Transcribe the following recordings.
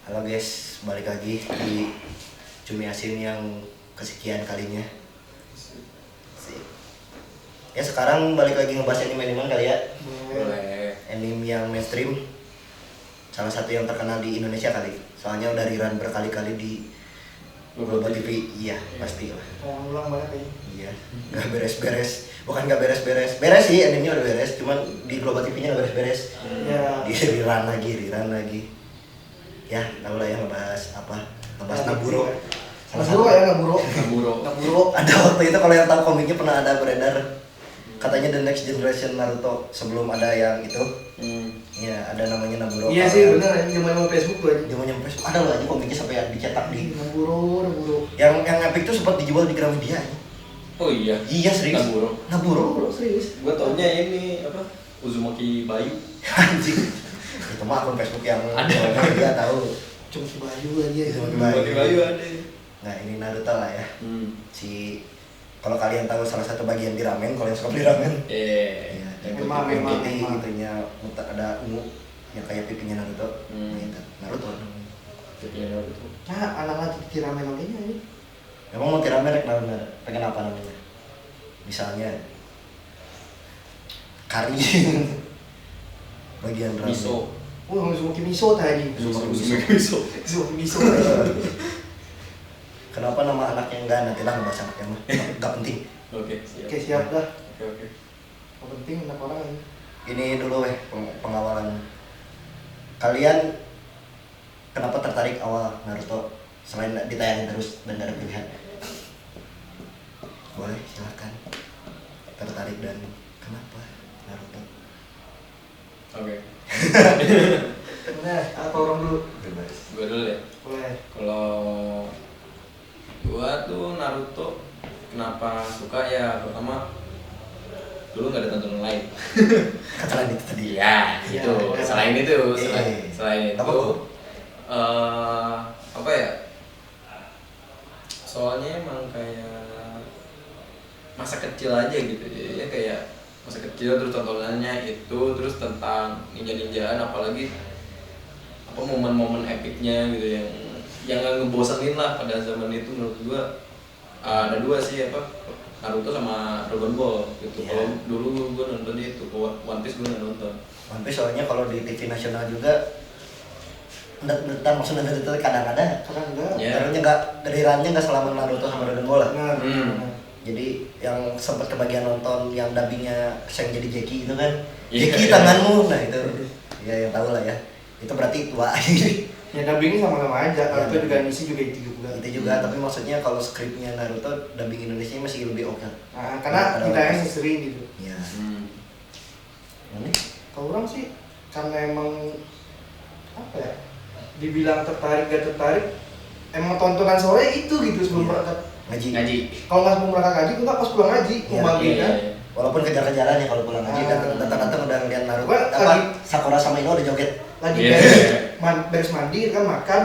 Halo guys, balik lagi di Cumi Asin yang kesekian kalinya. Ya sekarang balik lagi ngebahas anime-animan kali ya. Boleh. Anime yang mainstream, salah satu yang terkenal di Indonesia kali. Soalnya udah rerun berkali-kali di Global TV. Iya, pasti lah. Ulang banget ya. Iya, nggak beres-beres. Bukan nggak beres-beres, beres sih, animenya udah beres. Cuman di Global TV-nya nggak beres-beres. Ya. Di rerun lagi. Ya, tahu lah ya ngebahas apa? Ngebahas Naburo. Salah satu Naburo. ada waktu itu kalau yang tahu komiknya pernah ada beredar katanya The Next Generation Naruto sebelum ada yang itu. Ya, ada namanya Naburo. Iya sih benar, ini zaman Facebook tuh. Dia mau nyampe ada loh aja komiknya sampai dicetak di Naburo. yang epic tuh sempat dijual di Gramedia. Oh iya. Iya serius. Naburo. Serius. Gua taunya ini apa? Uzumaki Bayu. Anjing. Itu mah akun Facebook yang Ada. dia tahu. Cuma baju aja ya. Uzumaki Bayu ada. Nah, ini Naruto lah ya. Hmm. Si kalau kalian tahu salah satu bagian di ramen, kalau yang suka beli ramen. Iya. Yang Memang. putih gitunya ada ungu yang kayak pipinya Naruto. Gitu. Naruto. Iya Naruto. Nah, anak-anak tiramen namanya ini. Emang mau tiramen rek pengen apa namanya? Misalnya kari bagian ramen. Miso. Oh, langsung makin miso tadi. Uzumaki Miso. Langsung miso. Kenapa nama anaknya enggak? Nanti lah ngebahas anaknya mah. Enggak penting. Oke, siap. Oke, siap dah. Oke. Yang penting anak orang ini. Ini dulu pengawalan. Kalian kenapa tertarik awal Naruto selain ditayangin terus dan gak ada pilihan? Boleh, silakan. Tertarik dan kenapa Naruto? Oke. Nah, apa orang dulu? Bebas. Gua dulu ya. Boleh. Kalau gua tuh Naruto kenapa suka ya pertama dulu nggak ada tontonan lain. Katakan itu tadi. Iya, Iya, itu. iya. Selain itu, Iya. selain Apa itu, tuh? apa ya? Soalnya emang kayak masa kecil aja gitu, ya kayak masa kecil terus tontonannya itu terus tentang ninja-ninjaan, apalagi apa momen-momen epicnya gitu yang nggak ngebosenin lah pada zaman itu menurut gua. Ada dua sih apa Naruto sama Dragon Ball gitu. Iya. Kalau dulu gua nonton itu, One Piece gua nggak nonton. One Piece soalnya kalau di TV nasional juga maksudnya itu kadang-kadang Karena enggak. Ya. Naruto nggak rerunnya nggak selama Naruto sama Dragon Ball lah. Nah, Jadi yang sempat kebagian nonton yang dubbingnya Shang jadi Jackie itu kan, Iya, Jackie iya. tanganmu, nah itu ya yang tahu lah ya. Itu berarti tua. ya dubbingnya sama-sama aja. Naruto Iya. juga misi juga itu juga. Itu juga, tapi maksudnya kalau skripnya Naruto dubbing Indonesia masih lebih oke. Nah, karena kita yang sering gitu. Iya. Hmm. Ini Kalau orang sih karena emang apa ya? Dibilang tertarik gak tertarik, emang tontonan sore itu gitu sebelum Iya. berangkat. Ngaji. Kalau nggak sebelum berangkat ngaji, enggak pas pulang ngaji, Iya, mau maghrib Iya, kan. iya. walaupun kejar-kejaran ya kalau pulang ngaji kan Ah. datang-datang udah ngeliat Naruto Gua apa lagi- Sakura sama Ino udah joget. Lagi Iya. beres mandi kan makan,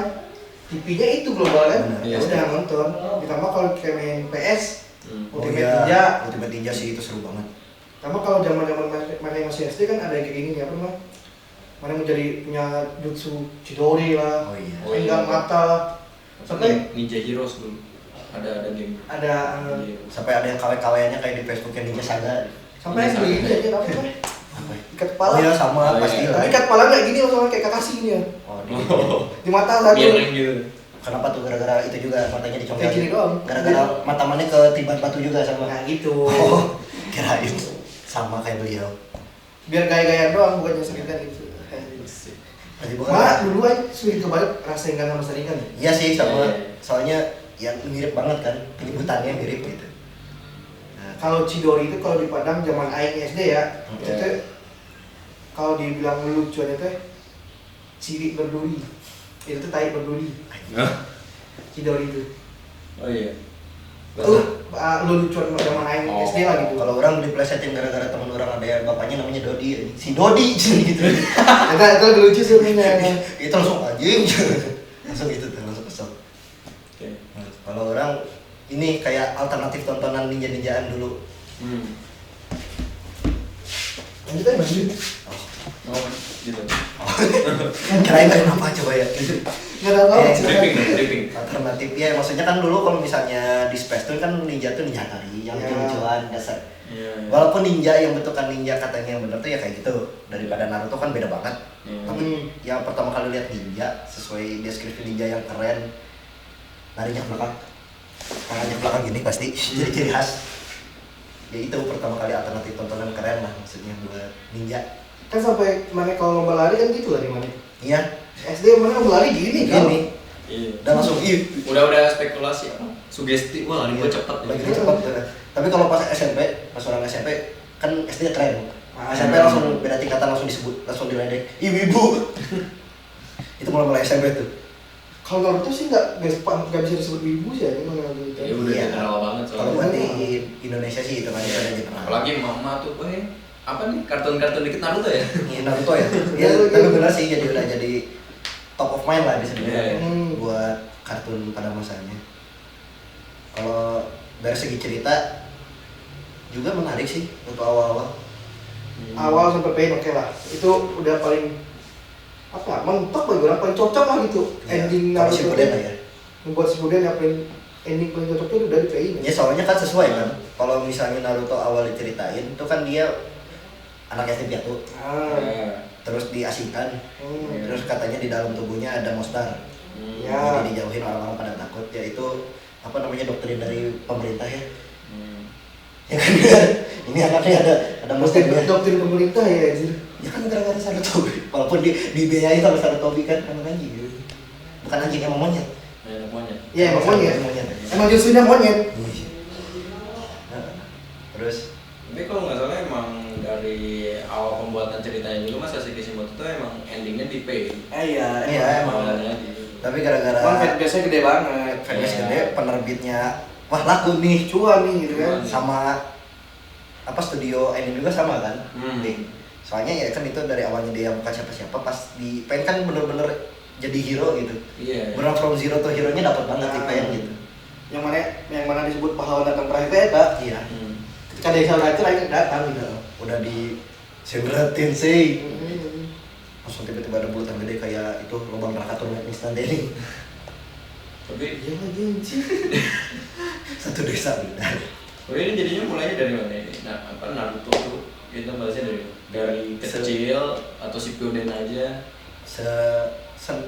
TV-nya itu global kan. Benar. Ya Iya. udah nonton. Ditambah kalau kayak main PS, Ultimate iya, Ninja. Ultimate Ninja sih itu seru banget. Tambah kalau zaman-zaman mana masih SD kan ada yang kayak gini nih apa namanya? Mana mau jadi punya jutsu Chidori lah, Oh iya. Oh, iya. penggal mata, sampai Ninja Heroes dulu. Ada game. ada Iya. Sampai ada yang KW-KW-nya kayak di Facebook yang Ninja Saga. sampai yang beli ini aja apa namanya? Apa ya? Ikat kepala. Oh iya sama Oh, iya. pasti lah. Tapi ikat kepala nggak gini langsung kayak Kakashi ini ya. Oh, Di mata satu. Miring gitu. kenapa tuh gara-gara itu juga matanya dicongkel? Kayak gini doang. Gara-gara mata mannya ke tiban batu juga sama. Nah gitu. Oh, kirain sama kayak beliau. Biar gaya-gayaan doang bukannya seringan gitu. Berarti bukan. Malah dulu aja sering kebalik rasengan sama seringan. Iya sih sama. Iya. Soalnya ya mirip banget kan penyebutannya mirip gitu. Nah, Kalau Chidori itu kalau di Padang zaman aing SD ya, Oke. itu tuh kalau dibilang lucuannya tuh ciri berduri. Itu tuh tai berduri. Chidori itu. Oh iya. Lu lucuan zaman aing Oh. SD lah gitu. kalau orang diplesetin gara-gara temen orang ada yang bapaknya namanya Dodi, si Dodi gitu. Itu lebih lucu sih sebenarnya. Itu langsung anjing. Langsung gitu tuh, langsung kesel. Oke. Nah, kalau orang ini kayak alternatif tontonan ninja-ninjaan dulu. Lanjut aja lanjut. Oh, gitu. Kirain kenapa coba ya? Nggak tahu apa sih. Tripping. Alternatifnya maksudnya kan dulu kalau misalnya di Space Tune kan ninja tuh ninja Hattori yang Ya. lucu-lucuan dasar. Iya. Walaupun ninja yang bentukan ninja katanya yang bener tuh ya kayak gitu. Daripada Naruto kan beda banget. Iya. Tapi yang pertama kali lihat ninja sesuai deskripsi ninja yang keren, larinya ke belakang, tangannya ke belakang gini pasti jadi ciri khas. Ya itu pertama kali alternatif tontonan keren lah maksudnya buat ninja. Kan sampai mana kalau lomba lari kan gitu lah di mana. Iya, SD mana lomba lari gini kan. gini. Iya. Dan langsung Udah spekulasi apa? Sugesti. Wah, ini gua cepet lagi ya. cepat. Tapi kalau pas SMP, pas orang SMP kan SD keren. Ah. SMP langsung beda tingkatan langsung disebut, langsung diledek. Ibu-ibu. Itu mulai SMP tuh. Kalau Naruto sih nggak bisa disebut ibu sih ya, emang Ya gitu. udah Iya. terkenal banget Kalau soalnya. buat di Indonesia sih itu kan itu ada pernah. Apalagi mama tuh, apa nih kartun-kartun dikit Naruto ya? Iya Naruto ya. Ya tapi benar sih jadi udah jadi top of mind lah bisa dibilang Iya. buat kartun pada masanya. Kalau dari segi cerita juga menarik sih untuk awal-awal. Awal sampai pain oke lah. Itu udah paling apa? Mentok bagi orang paling cocok lah gitu. Ya, Ending kalau Naruto Shippuden lah itu ya. membuat Shippuden yang paling ending paling cocok itu udah di pain. Ya soalnya kan sesuai kan. Kalau misalnya Naruto awal diceritain itu kan dia anak yatim piatu, Ah. terus diasingkan, Hmm. terus katanya di dalam tubuhnya ada monster. Ya. Jadi dijauhin orang-orang pada takut. Ya itu apa namanya doktrin dari pemerintah ya. Ya kan ini anaknya ada monsternya. Doktrin pemerintah ya anjir. Ya kan gara-gara Sarutobi. Walaupun dibiayai sama Sarutobi kan emang anjing gitu. Bukan anjing emang monyet. Monyet. Iya emang monyet. Monyet. Emang justrunya monyet. Nah, terus Tapi kalau nggak salah emang dari awal pembuatan ceritanya juga Mas Sasuke Kishimoto tuh emang endingnya di pay. Iya. Iya, emang. Awalnya di. tapi gara-gara Emang fanbase-nya gede banget. fanbase Iya. gede, penerbitnya wah laku nih. Cuan nih gitu kan. Sama apa studio anime juga sama kan. Hmm. Soalnya ya kan itu dari awalnya dia bukan siapa-siapa, pas di pen kan bener-bener jadi hero gitu. Iya. Bener from zero to hero-nya dapat banget di pen gitu. Yang mana disebut pahlawan datang terakhir itu eta. Iya. Ketika dia salah terakhir datang gitu. Udah di Senra Tensei. Hmm. Langsung tiba-tiba ada bulutan gede kayak itu lubang Rakaton instan daily. Tapi Iya lagi anjir. Satu desa benar. ini jadinya mulainya dari mana ini? Nah, apa Naruto tuh kita bahasnya dari kecil atau Shippuden aja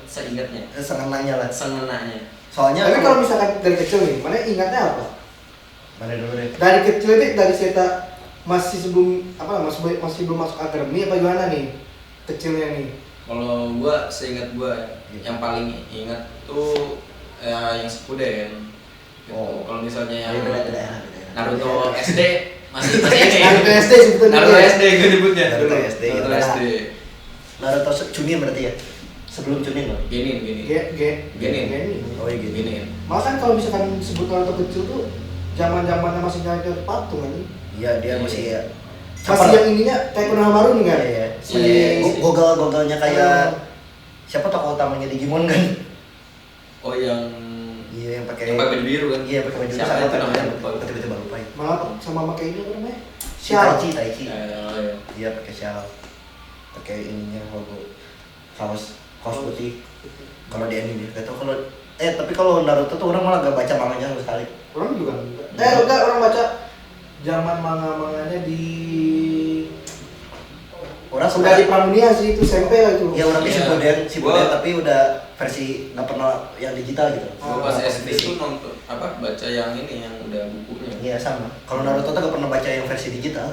seingatnya, senenanya lah. sengenanya. Soalnya Tapi kalau misalkan dari kecil nih, mana ingatnya apa? mana dulu deh. Dari kecil itu dari cerita masih sebelum apa masih belum masuk akademi apa gimana nih kecilnya nih? Kalau gua seingat gua yang paling ingat tuh yang Shippuden. Gitu. Oh. Kalau misalnya yang Beda daerah. Naruto SD masih ini. Naruto SD sebetulnya. Naruto SD gue nyebutnya. Naruto dulu. SD, Naruto ya. SD. Naruto Chunin berarti ya? Sebelum Chunin loh. Genin. Genin. Oh iya gitu. Genin. Malah kan kalau misalkan sebut Naruto kecil tuh zaman-zamannya masih nyari patung kan. Iya dia masih ya. Masih yang ininya kayak Konohamaru nih kan? Iya. Si Gogol-gogolnya kayak siapa tokoh utamanya Digimon kan? Oh yang Iya yang pakai baju biru kan? Iya pakai baju Siapa itu namanya? Lupa. Tiba-tiba lupa ya. malah sama pakai ini apa namanya? Si Sial. Taichi. Iya. Iya pakai shawl. Pakai ininya logo kaos putih. Kalau di anime gak tau kalau tapi kalau Naruto tuh orang malah gak baca manganya sama sekali. Orang juga enggak orang baca zaman manga-manganya di Orang sudah di Pramudia sih itu SMP lah itu. ya orang di Iya. Shippuden tapi udah versi nggak pernah yang digital gitu. Gua pas SD Versi. tuh nonton baca yang ini yang udah bukunya. Iya sama. Kalau Naruto tuh gak pernah baca yang versi digital.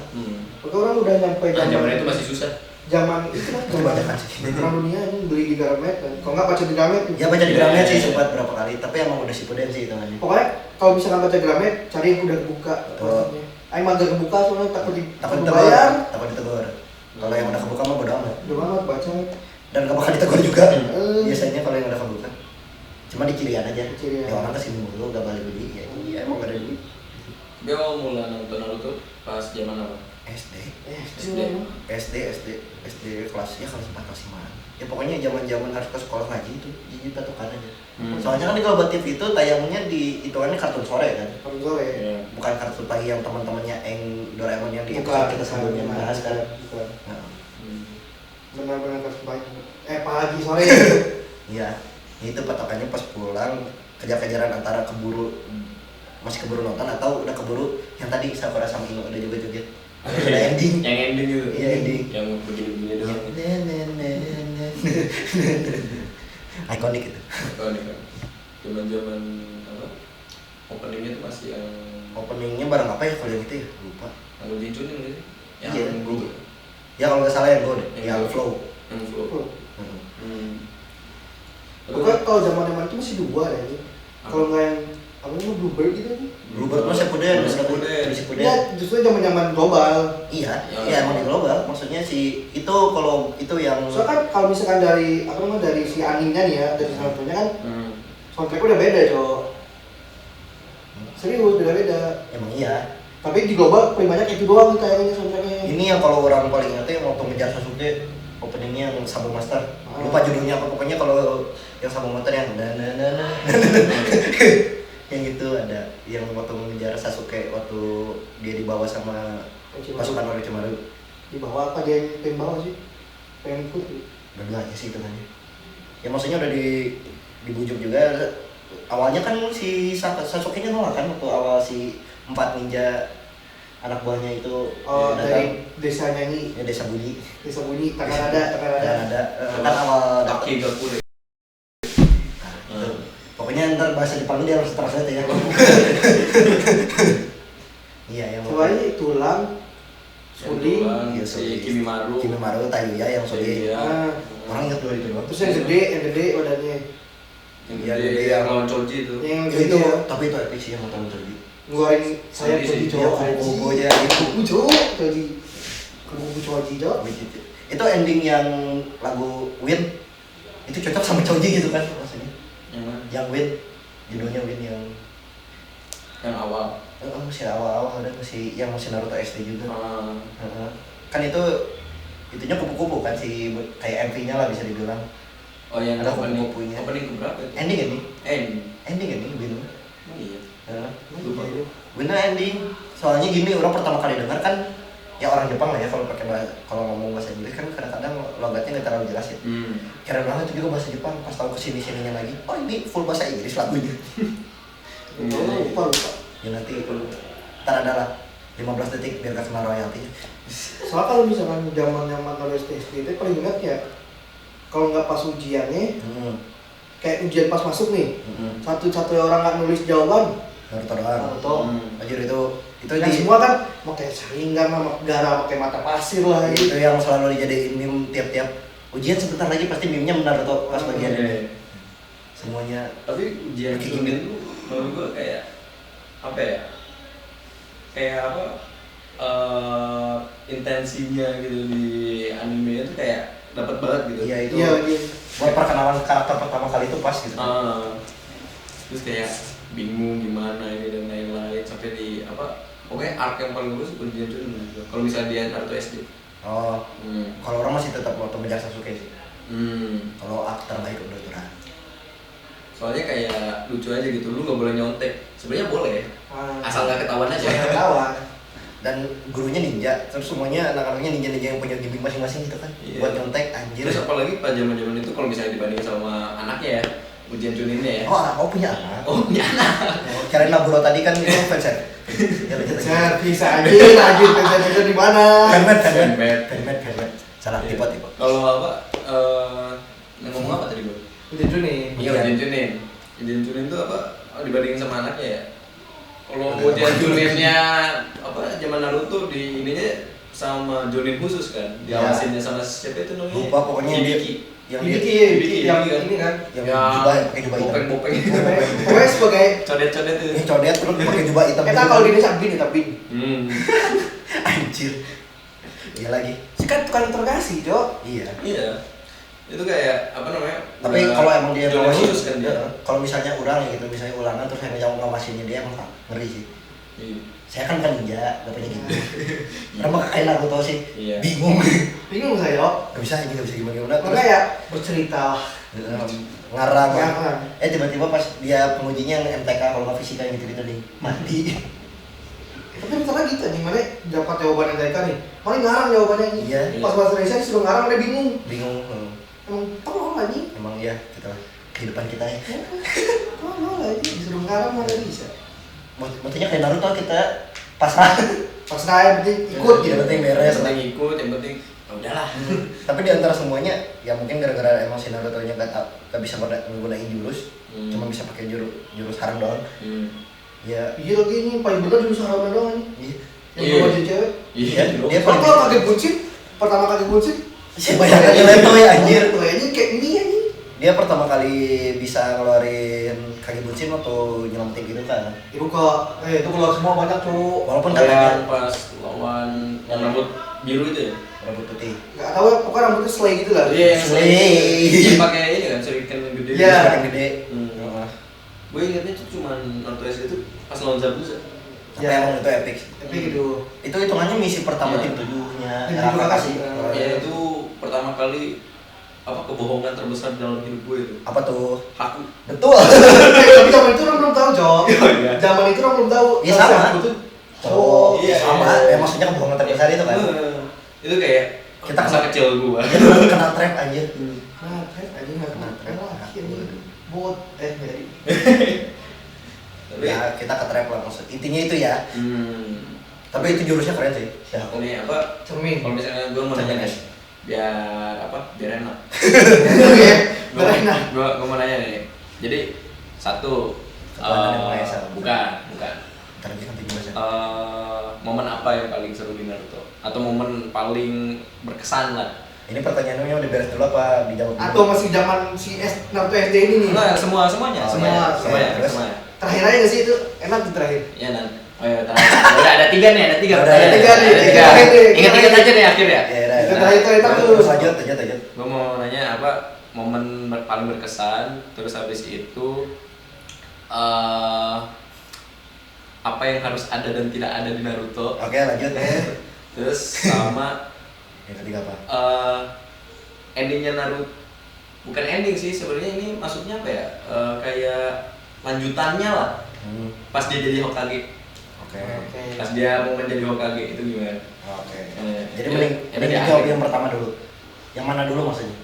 Pokoknya orang udah nyampe Zaman itu masih susah. zaman itu kan zaman Kebanyakan sih. Pramudia ini beli di Gramet kan. Kalau nggak baca di Gramet Ya baca di Gramet Iya. sih sempat berapa kali, tapi emang udah Shippuden sih itu kan. pokoknya kalau misalkan baca Gramet cari yang udah kebuka Betul. maksudnya. Aing mah gak kebuka soalnya takut Takut takut bayar. ditegur. Kalau yang udah kebuka mah bodo amat. Udah banget baca. Dan gak bakal ditegur juga. Eh. Biasanya kalau yang udah kebuka. Cuma di kirian aja. Kirian. Ya orang kesini mulu gak balik beli. Ya iya emang gak ada duit. Dia mau mulai nonton Naruto pas zaman apa? SD. SD. SD kelas ya kelas 4 kelas 5. Ya pokoknya zaman harus ke sekolah ngaji itu. Jadi patokan aja. Soalnya kan kalau buat TV itu tayangnya di hitungannya kartun sore kan. Kalau sore. Iya. Bukan kartun pagi yang teman-temannya Doraemon yang di Bukan, episode kita sebelumnya bahas kan. Bukan. Nah, Hmm. Benar-benar harus pagi. Pagi sore. iya. Itu patokannya pas pulang kejar-kejaran antara masih keburu nonton atau udah keburu yang tadi Sakura sama Ino udah juga joget. Udah ending. Yang ending gitu. Iya, ending. Yang begini-begini doang. Ikonik itu. Oh, ini kan. Zaman-zaman apa? Openingnya tuh masih yang Openingnya bareng apa ya kalau yang itu ya? Lupa. yang dijunin gitu. Yang Iya, gue. iya. Ya kalau nggak salah yang Go deh, yang Yang Flow. Yang flow. Hmm. Pokoknya kalau zaman-zaman itu masih dua ya ini. Kalau nggak yang apa namanya Bluebird gitu nih. Bluebird mah Shippuden, Shippuden. Shippuden. Ya justru zaman-zaman global. Iya, Ya. iya emang di global. Maksudnya si itu kalau itu yang Soalnya kan kalau misalkan dari apa namanya dari si animenya nih ya, dari soundtracknya kan soundtracknya udah beda cowok. Serius beda-beda. emang iya. Tapi di global paling banyak itu doang kayaknya soundtracknya. Ini yang kalau orang paling ingat yang waktu ngejar Sasuke openingnya yang Sabo Master. Lupa judulnya apa pokoknya kalau yang Sabo Master yang na yang itu ada yang waktu ngejar Sasuke waktu dia dibawa sama pasukan Orochimaru. Di bawah apa dia yang pengen bawah sih? Pengen ikut gitu. Dua-duanya sih itu kan. Ya maksudnya udah dibujuk juga. Awalnya kan si Sasuke-nya nolak kan waktu awal si 4 ninja anak buahnya itu Oh, datang. dari desa nyanyi, Ya desa bunyi. desa bunyi, Takanada. Ada kan awal Kaki Gakure. Nah, pokoknya ntar bahasa Jepang dia harus translate ya. Iya yang Coba ini tulang, suling, Iya, si suling. Kimimaru. Kimimaru Tayuya yang sulit. Iya. ah, Orang ingat dua itu doang. terus yang gede badannya, Yang Iya, gede gede yang yang- lawan Choji itu. yang Ya, gede itu ya, tapi itu epic sih yang nonton tadi. ngeluarin saya Iya, Choji iya, cowok, kubu-kubunya itu. kubu cowok, kubu Choji cowok. Itu ending yang lagu Win itu cocok sama Choji gitu kan maksudnya. Yang mana? Yang Win judulnya Win yang Yang awal. masih awal-awal ada masih yang masih Naruto SD juga. Kan itu itunya kupu-kupu kan si kayak MV-nya lah bisa dibilang. Oh yang Ada opening kupu-kupunya. opening keberapa itu? Ending Ending. ending Win. Oh iya. Lupa. Win ending. Soalnya gini orang pertama kali dengar kan ya orang Jepang lah ya kalau ngomong bahasa Inggris kan kadang-kadang logatnya nggak terlalu jelas ya. Keren banget itu juga bahasa Jepang pas tahu kesini sininya lagi. Oh ini full bahasa Inggris lagunya. Lupa. Ya nanti ntar ada lah 15 detik biar gak kena royalti. Soalnya kalau misalkan zaman kalau SD itu paling ingat ya, kalau nggak pas ujiannya, kayak ujian pas masuk nih, satu-satunya orang nggak nulis jawaban, Naruto doang. Naruto. Anjir itu Yang semua kan pakai saringan, sama garam, pakai mata pasir lah gitu. itu yang selalu dijadiin meme tiap-tiap ujian sebentar lagi pasti meme-nya Naruto pas bagian ini. Semuanya Tapi ujian Kayak Chunin tuh menurut gua kayak apa ya? Kayak apa? Intensinya gitu di anime itu kayak dapat banget gitu. iya itu Iya. buat perkenalan karakter pertama kali itu pas gitu. Terus kayak bingung gimana ini dan lain-lain sampai di apa? Pokoknya arc yang paling bagus ujian Chunin menurut gua. Kalau misalnya dia Naruto SD. Oh, kalau orang masih tetap waktu ngejar Sasuke sih. Kalau arc terbaik udah itu lah. Soalnya kayak lucu aja gitu, lu nggak boleh nyontek. Sebenarnya boleh, asal nggak ketahuan aja. Saya ketawa. Dan gurunya ninja, terus semuanya anak-anaknya ninja-ninja yang punya gimmick masing-masing gitu kan. Iya. Buat nyontek anjir. Terus apalagi pas zaman-zaman itu kalau misalnya dibandingin sama anaknya ya, ujian Chuninnya ya. Oh punya anak. Oh, punya anak. Kirain Naburo tadi kan itu fans ya. Ya lanjut aja. Saya bisa aja lanjut di mana? Fanmade. Salah Iya. tipe. Kalau apa? Ngomong apa tadi gue? Itu nih. Iya, ujian Chunin. Ujian Chunin itu apa? Dibandingin sama anaknya ya. Kalau ujian Chuninnya apa? Zaman Naruto di ininya sama Jonin khusus kan, diawasinnya sama siapa itu namanya? Lupa pokoknya dia Hibiki. yang Hibiki yang ini kan. yang jubah pakai jubah hitam. Bopeng-bopeng. Pokoknya sebagai Codet-codet itu. Ini codet terus pakai jubah hitam. kita kalau di Indonesia bin tapi Anjir. Iya lagi. sih kan tukang interogasi, Cok. Iya. Iya. Itu kayak apa namanya? Tapi udah kalau emang dia Jonin ngawasin, khusus kan dia. kalau misalnya orang ya gitu, misalnya ulangan terus yang ngejawab ngawasinnya dia emang ngeri sih. Iya. Saya kan ninja, gak punya gitu. Kenapa kayak Naruto sih? Iya. Bingung. Bingung saya, Cok. Gak bisa gimana. Makanya ya bercerita lah. Ngarang. Ngarang. Tiba-tiba pas dia pengujinya yang MTK kalau nggak fisika yang gitu-gitu nih mati. Tapi bentar lagi tadi mana dapat jawaban yang mereka nih. Paling ngarang jawabannya ini. Iya. Pas bahasa Indonesia disuruh ngarang dia bingung. Bingung. Emang tolong lagi. Emang iya gitu lah. kehidupan kita ya. Mau lah aja disuruh ngarang mana bisa. Maksudnya kayak Naruto kita pasrah. Pasrah yang penting ikut gitu. Yang penting Yang beres. penting ikut, yang penting ya udahlah. Tapi di antara semuanya ya mungkin gara-gara emang si Naruto nya gak bisa menggunakan jurus, cuma bisa pakai jurus haram doang. Ya Iya lagi ini paling bener jurus haram doang ini. Yang Iya. bawa jadi cewek. Iya, dia Kalau kalau kaki buncit, pertama kaki buncit, si bayangannya leto ya anjir. Kayaknya kayak mie aja. Dia pertama kali bisa ngeluarin kaki buncin waktu nyelamatin gitu kan. Ibu kok, itu keluar semua banyak cowok. Walaupun kayak katanya pas lawan yang rambut biru itu ya. rambut putih. Gak tahu ya, pokoknya rambutnya selai gitu lah. Iya, yang Slay. Dia pakai ini kan shuriken yang gede. Iya. Semakin gede. Gue ingatnya tuh cuman Naruto SD itu pas lawan Zabuza. Tapi Ya. emang itu epic. Tapi gitu. Itu hitungannya misi pertama Iya. tim 7-nya. Tim Era 7 apa Kakashi. sih? Ya itu pertama kali apa kebohongan terbesar dalam hidup gue itu. Apa tuh? Haku. Betul. Tapi zaman itu orang belum tahu, Jok. Iya. Zaman itu orang belum tahu. Iya, kalau sama. si Aku tuh Oh, Iya, sama. iya. Ya maksudnya kebohongan terbesar itu kan. Itu kayak Kita masa kecil gue. Kita kena trap anjir. Nah, trap aja nggak kena trap lagi ini. Bot, jadi. Tapi Ya kita ke trap lah maksud. Intinya itu ya. hmm, Tapi itu jurusnya keren sih. Ya. ini apa? Cermin. Kalau misalnya gue mau nanya nih, biar apa? Biar enak. Oke, berenak. Gue mau nanya nih. Jadi satu, Kekuatan yang Maha Esa. bukan. Ntar nanti bahasa. Momen apa yang paling seru di Naruto? Atau momen paling berkesan lah? Ini pertanyaannya udah beres dulu apa dijawab dulu? Atau masih zaman si Naruto SD ini nih. Enggak, semuanya. Oh, iya. Terus? Terakhir aja nggak sih itu? Enak tuh terakhir. Ya nan. Oh ya, terakhir. Udah ada 3 nih, ada 3. Udah ada tiga nih, Ada tiga. 3. Ingat-ingat aja nih akhir ya. Ya, ya, Itu ya. terakhir itu enak tuh. Terus lanjut. Gue mau nanya apa momen paling berkesan, terus habis itu apa yang harus ada dan tidak ada di Naruto, Oke, lanjut. terus sama Yang ketiga apa? endingnya Naruto. Bukan ending sih sebenarnya, ini maksudnya apa ya, kayak lanjutannya lah pas dia jadi Hokage, Oke. pas dia mau menjadi Hokage itu gimana? Oke. Eh, Jadi ya, mending ya, mending ya, jawab akhir. yang pertama dulu. Yang mana dulu maksudnya?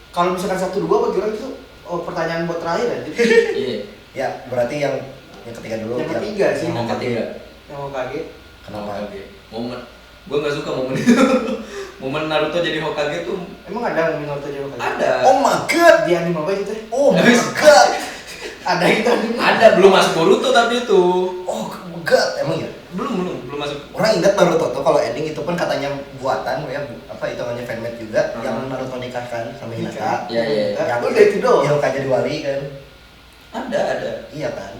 Kalau misalkan 1-2 bagi orang itu pertanyaan buat terakhir aja. Iya, Ya, berarti yang ketiga dulu. Yang ketiga sih. yang ketiga. Yang mau kaget. Kenapa? Hokage. Momen, gue nggak suka momen itu. Momen Naruto jadi Hokage tuh Emang ada ngomongin Naruto jadi kaget? ada. Oh my god. Di anime apa itu teh? Oh my Habis. god. Ada itu anime. Ada, belum masuk Boruto tapi itu. Oh my god. Emang ya? Belum masuk. Orang ingat Naruto tuh kalau ending itu pun katanya buatan ya, apa hitungannya fanmade juga yang Naruto nikahkan sama Hinata. Iya. Yang Udah itu doang. Yang Hokage jadi wali kan. Ada. Iya kan?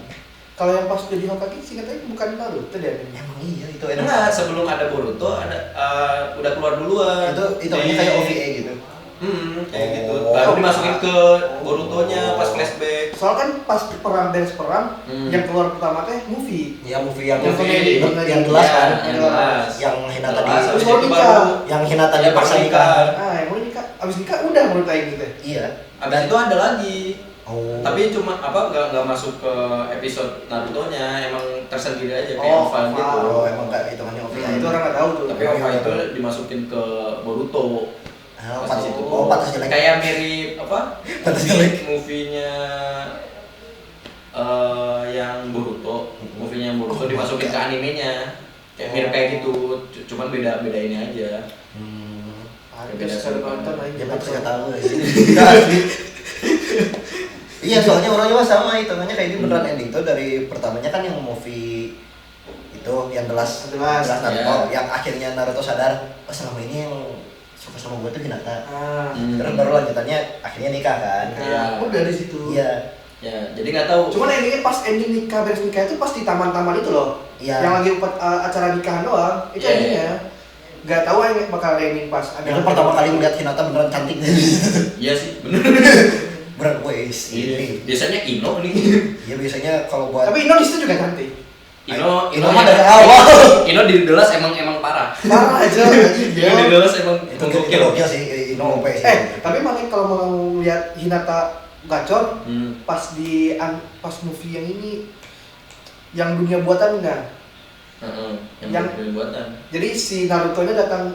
Kalau yang pas jadi Hokage sih katanya bukan Naruto deh. Emang iya itu Enggak, sebelum ada Boruto ada udah keluar duluan. itu kayak OVA gitu. Kayak gitu. Oh. Baru dimasukin ke Borutonya pas flashback. Soalnya kan pas beres perang yang keluar pertama teh movie. Ya movie yang Yang komedi. yang jelas Iya, kan. yang jelas. Yang Hinata di Jelas, habis Terus itu nikah. baru yang Hinata Ya, dipaksa pas nikah. Ah, yang mau nikah. Abis nikah udah menurut Aing gitu. Iya. Abis itu ada lagi. Oh. Tapi cuma nggak masuk ke episode Naruto-nya, emang tersendiri aja kayak Oh, OVA gitu. Oh, emang kayak hitungannya OVA. Itu orang nggak tahu tuh. Tapi OVA itu dimasukin ke Boruto. Oh, Pas pas di itu. situ. Oh, pantas jelek. Kayak mirip apa? Pantas jelek. Movie-nya yang Boruto, movie-nya Boruto Oh, dimasukin ke enggak. animenya. Kayak mirip kayak gitu, cuman beda ini aja. Ada sekali nonton aja. Ya pantas nggak tahu ya. Nggak, asli. Iya, soalnya orangnya mah sama hitungannya kayak ini beneran ending tuh dari pertamanya kan yang movie itu yang jelas Jelas, Naruto, ya. yang akhirnya Naruto sadar, oh selama ini yang suka sama gue tuh Hinata. Ah, Terus baru lanjutannya akhirnya nikah kan. Iya. udah di situ. Iya. Ya, jadi nggak tahu. Cuman endingnya pas ending nikah beres nikah itu pas di taman-taman itu loh. Iya. Yang lagi acara nikahan doang. Itu Iya, endingnya. Gak tahu yang bakal ada ending pas. Ada Itu pertama kali melihat Hinata beneran cantik. Iya sih, bener. Beneran wes ini. Biasanya Ino nih. Iya biasanya kalau buat Tapi Ino di situ juga cantik. Ino mah dari awal. Ino di The Last emang parah. Parah aja. Ino di The Last emang itu gokil. gokil sih, Ino OP sih. Tapi makanya kalau mau lihat Hinata gacor Hmm. pas pas movie yang ini yang dunia buatan enggak. Yang buatan. Jadi si Naruto-nya datang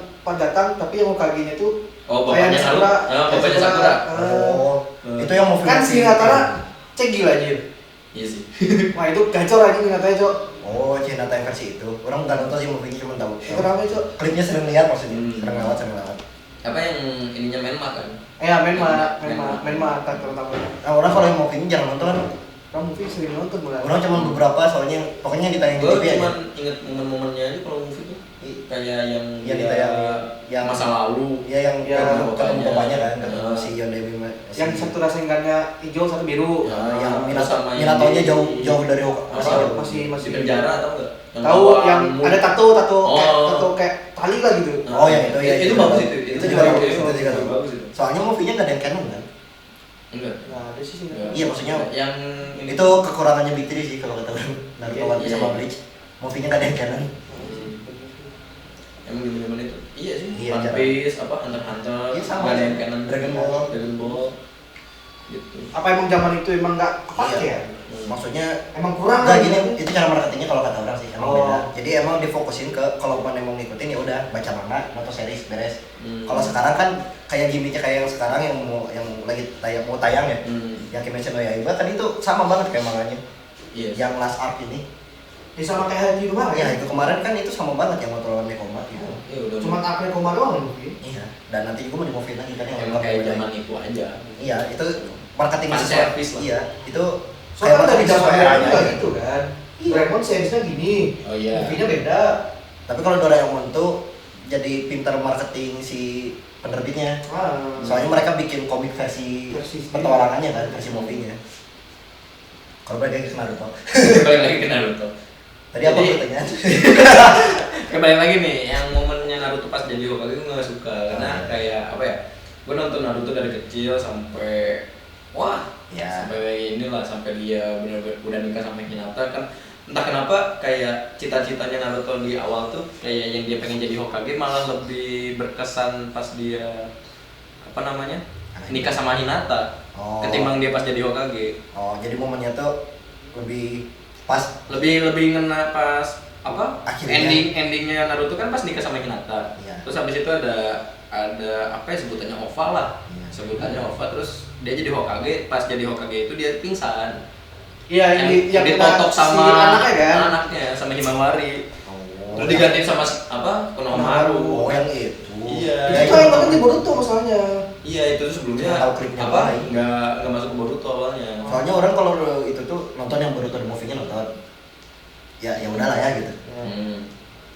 tapi yang Hokage-nya tuh Oh, kayak bapaknya Sakura. Naruto. Oh, bapaknya Sakura. Oh, Hmm. itu yang movie Kan si Hinata cek gila aja. Iya sih. Wah itu gacor aja Hinata Cok. oh Hinata yang versi itu orang nggak nonton sih movie-nya cuma tahu Itu rame Cok. klipnya sering lihat maksudnya sering lewat Apa yang ininya Menma kan? Ya Menma tak terutama. nah orang kalau yang movie ini jangan nonton Kamu movie sering nonton mulai. orang cuma beberapa soalnya pokoknya ditayang di Gue TV aja cuma inget momen-momennya aja kalau movie tuh kayak yang Yang dia ditayang, yang masa lalu. ya yang Ya, ketemu bapaknya. bapaknya kan ketemu Ya. si Yondewi Yang satu rasengannya hijau, satu biru. Ya. yang Terus sama yang Minatonya di- jauh dari Masih di penjara atau enggak? tahu yang ada tato Oh. kayak tali lah gitu. Oh, yang itu ya. Itu bagus itu. Itu juga bagus, itu itu juga bagus. bagus itu. soalnya movie-nya nggak ada yang canon kan Enggak. Nah, ada sih sih. Enggak. Iya, maksudnya yang itu kekurangannya Big Three sih kalau kata orang Naruto, One Piece Iya. sama Bleach movie-nya nggak ada yang canon emang zaman itu. Iya sih. Iya, One jarang. Piece apa Hunter x Hunter. Iya, sama. Nggak ada yang canon. Dragon Ball. Dragon Ball. Gitu. Apa emang zaman itu emang nggak kepake Iya. ya? maksudnya Emang kurang nggak lah gini gitu. itu cara marketingnya kalau kata orang sih emang Oh. beda jadi emang difokusin ke kalau mana emang ngikutin ya udah baca manga nonton series beres Hmm. kalau sekarang kan kayak gimmicknya kayak yang sekarang yang lagi mau tayang ya yang Kimetsu no Yaiba kan itu sama banget kayak manganya Iya. yang last arc ini Ya sama kayak Haji kemarin. ya itu kemarin kan itu sama banget yang mau lawan Nekoma gitu Ya udah. Cuma apa koma doang movie. iya dan nanti juga mau di movie lagi kan yang emang kayak lengkap zaman itu aja. iya itu marketing Fan sesuai service lah. iya itu Soalnya kan dari marketing zaman sesuai Doraemon eranya juga aja. gitu kan. Iya. Doraemon seriesnya gini. Oh iya. Movie-nya beda. tapi kalau Doraemon tuh jadi pintar marketing si penerbitnya Ah. soalnya mereka bikin komik versi Versi sendiri. petualangannya kan versi movie-nya kalau balik lagi ke Naruto Kembali lagi ke Naruto. tadi apa Jadi- pertanyaan Kembali lagi nih, yang momennya Naruto pas jadi Hokage gue gak suka karena Ah. kayak apa ya? Gue nonton Naruto dari kecil sampai wah, Ya. sampai inilah sampai dia benar-benar udah nikah sama Hinata kan. Entah kenapa kayak cita-citanya Naruto di awal tuh kayak yang dia pengen jadi Hokage malah lebih berkesan pas dia apa namanya? Nikah sama Hinata Oh. ketimbang dia pas jadi Hokage. oh jadi momennya tuh lebih pas Lebih ngena pas apa Akhirnya. endingnya Naruto kan pas nikah sama Hinata. Iya. Terus habis itu ada apa ya sebutannya OVA lah. Iya. Sebutannya OVA terus dia jadi Hokage, pas jadi Hokage itu dia pingsan. Iya, yang ditotok si sama anaknya kan. anaknya sama Himawari. oh, Terus digantiin sama apa? Konohamaru. oh yang itu Iya. Ya, Itu yang banget di Boruto masalahnya. Iya, itu tuh sebelumnya Nggak tahu klipnya apa? lain. Nggak masuk ke Boruto awalnya. soalnya orang kalau itu tuh nonton yang Boruto di movie-nya nonton ya udahlah ya gitu Hmm.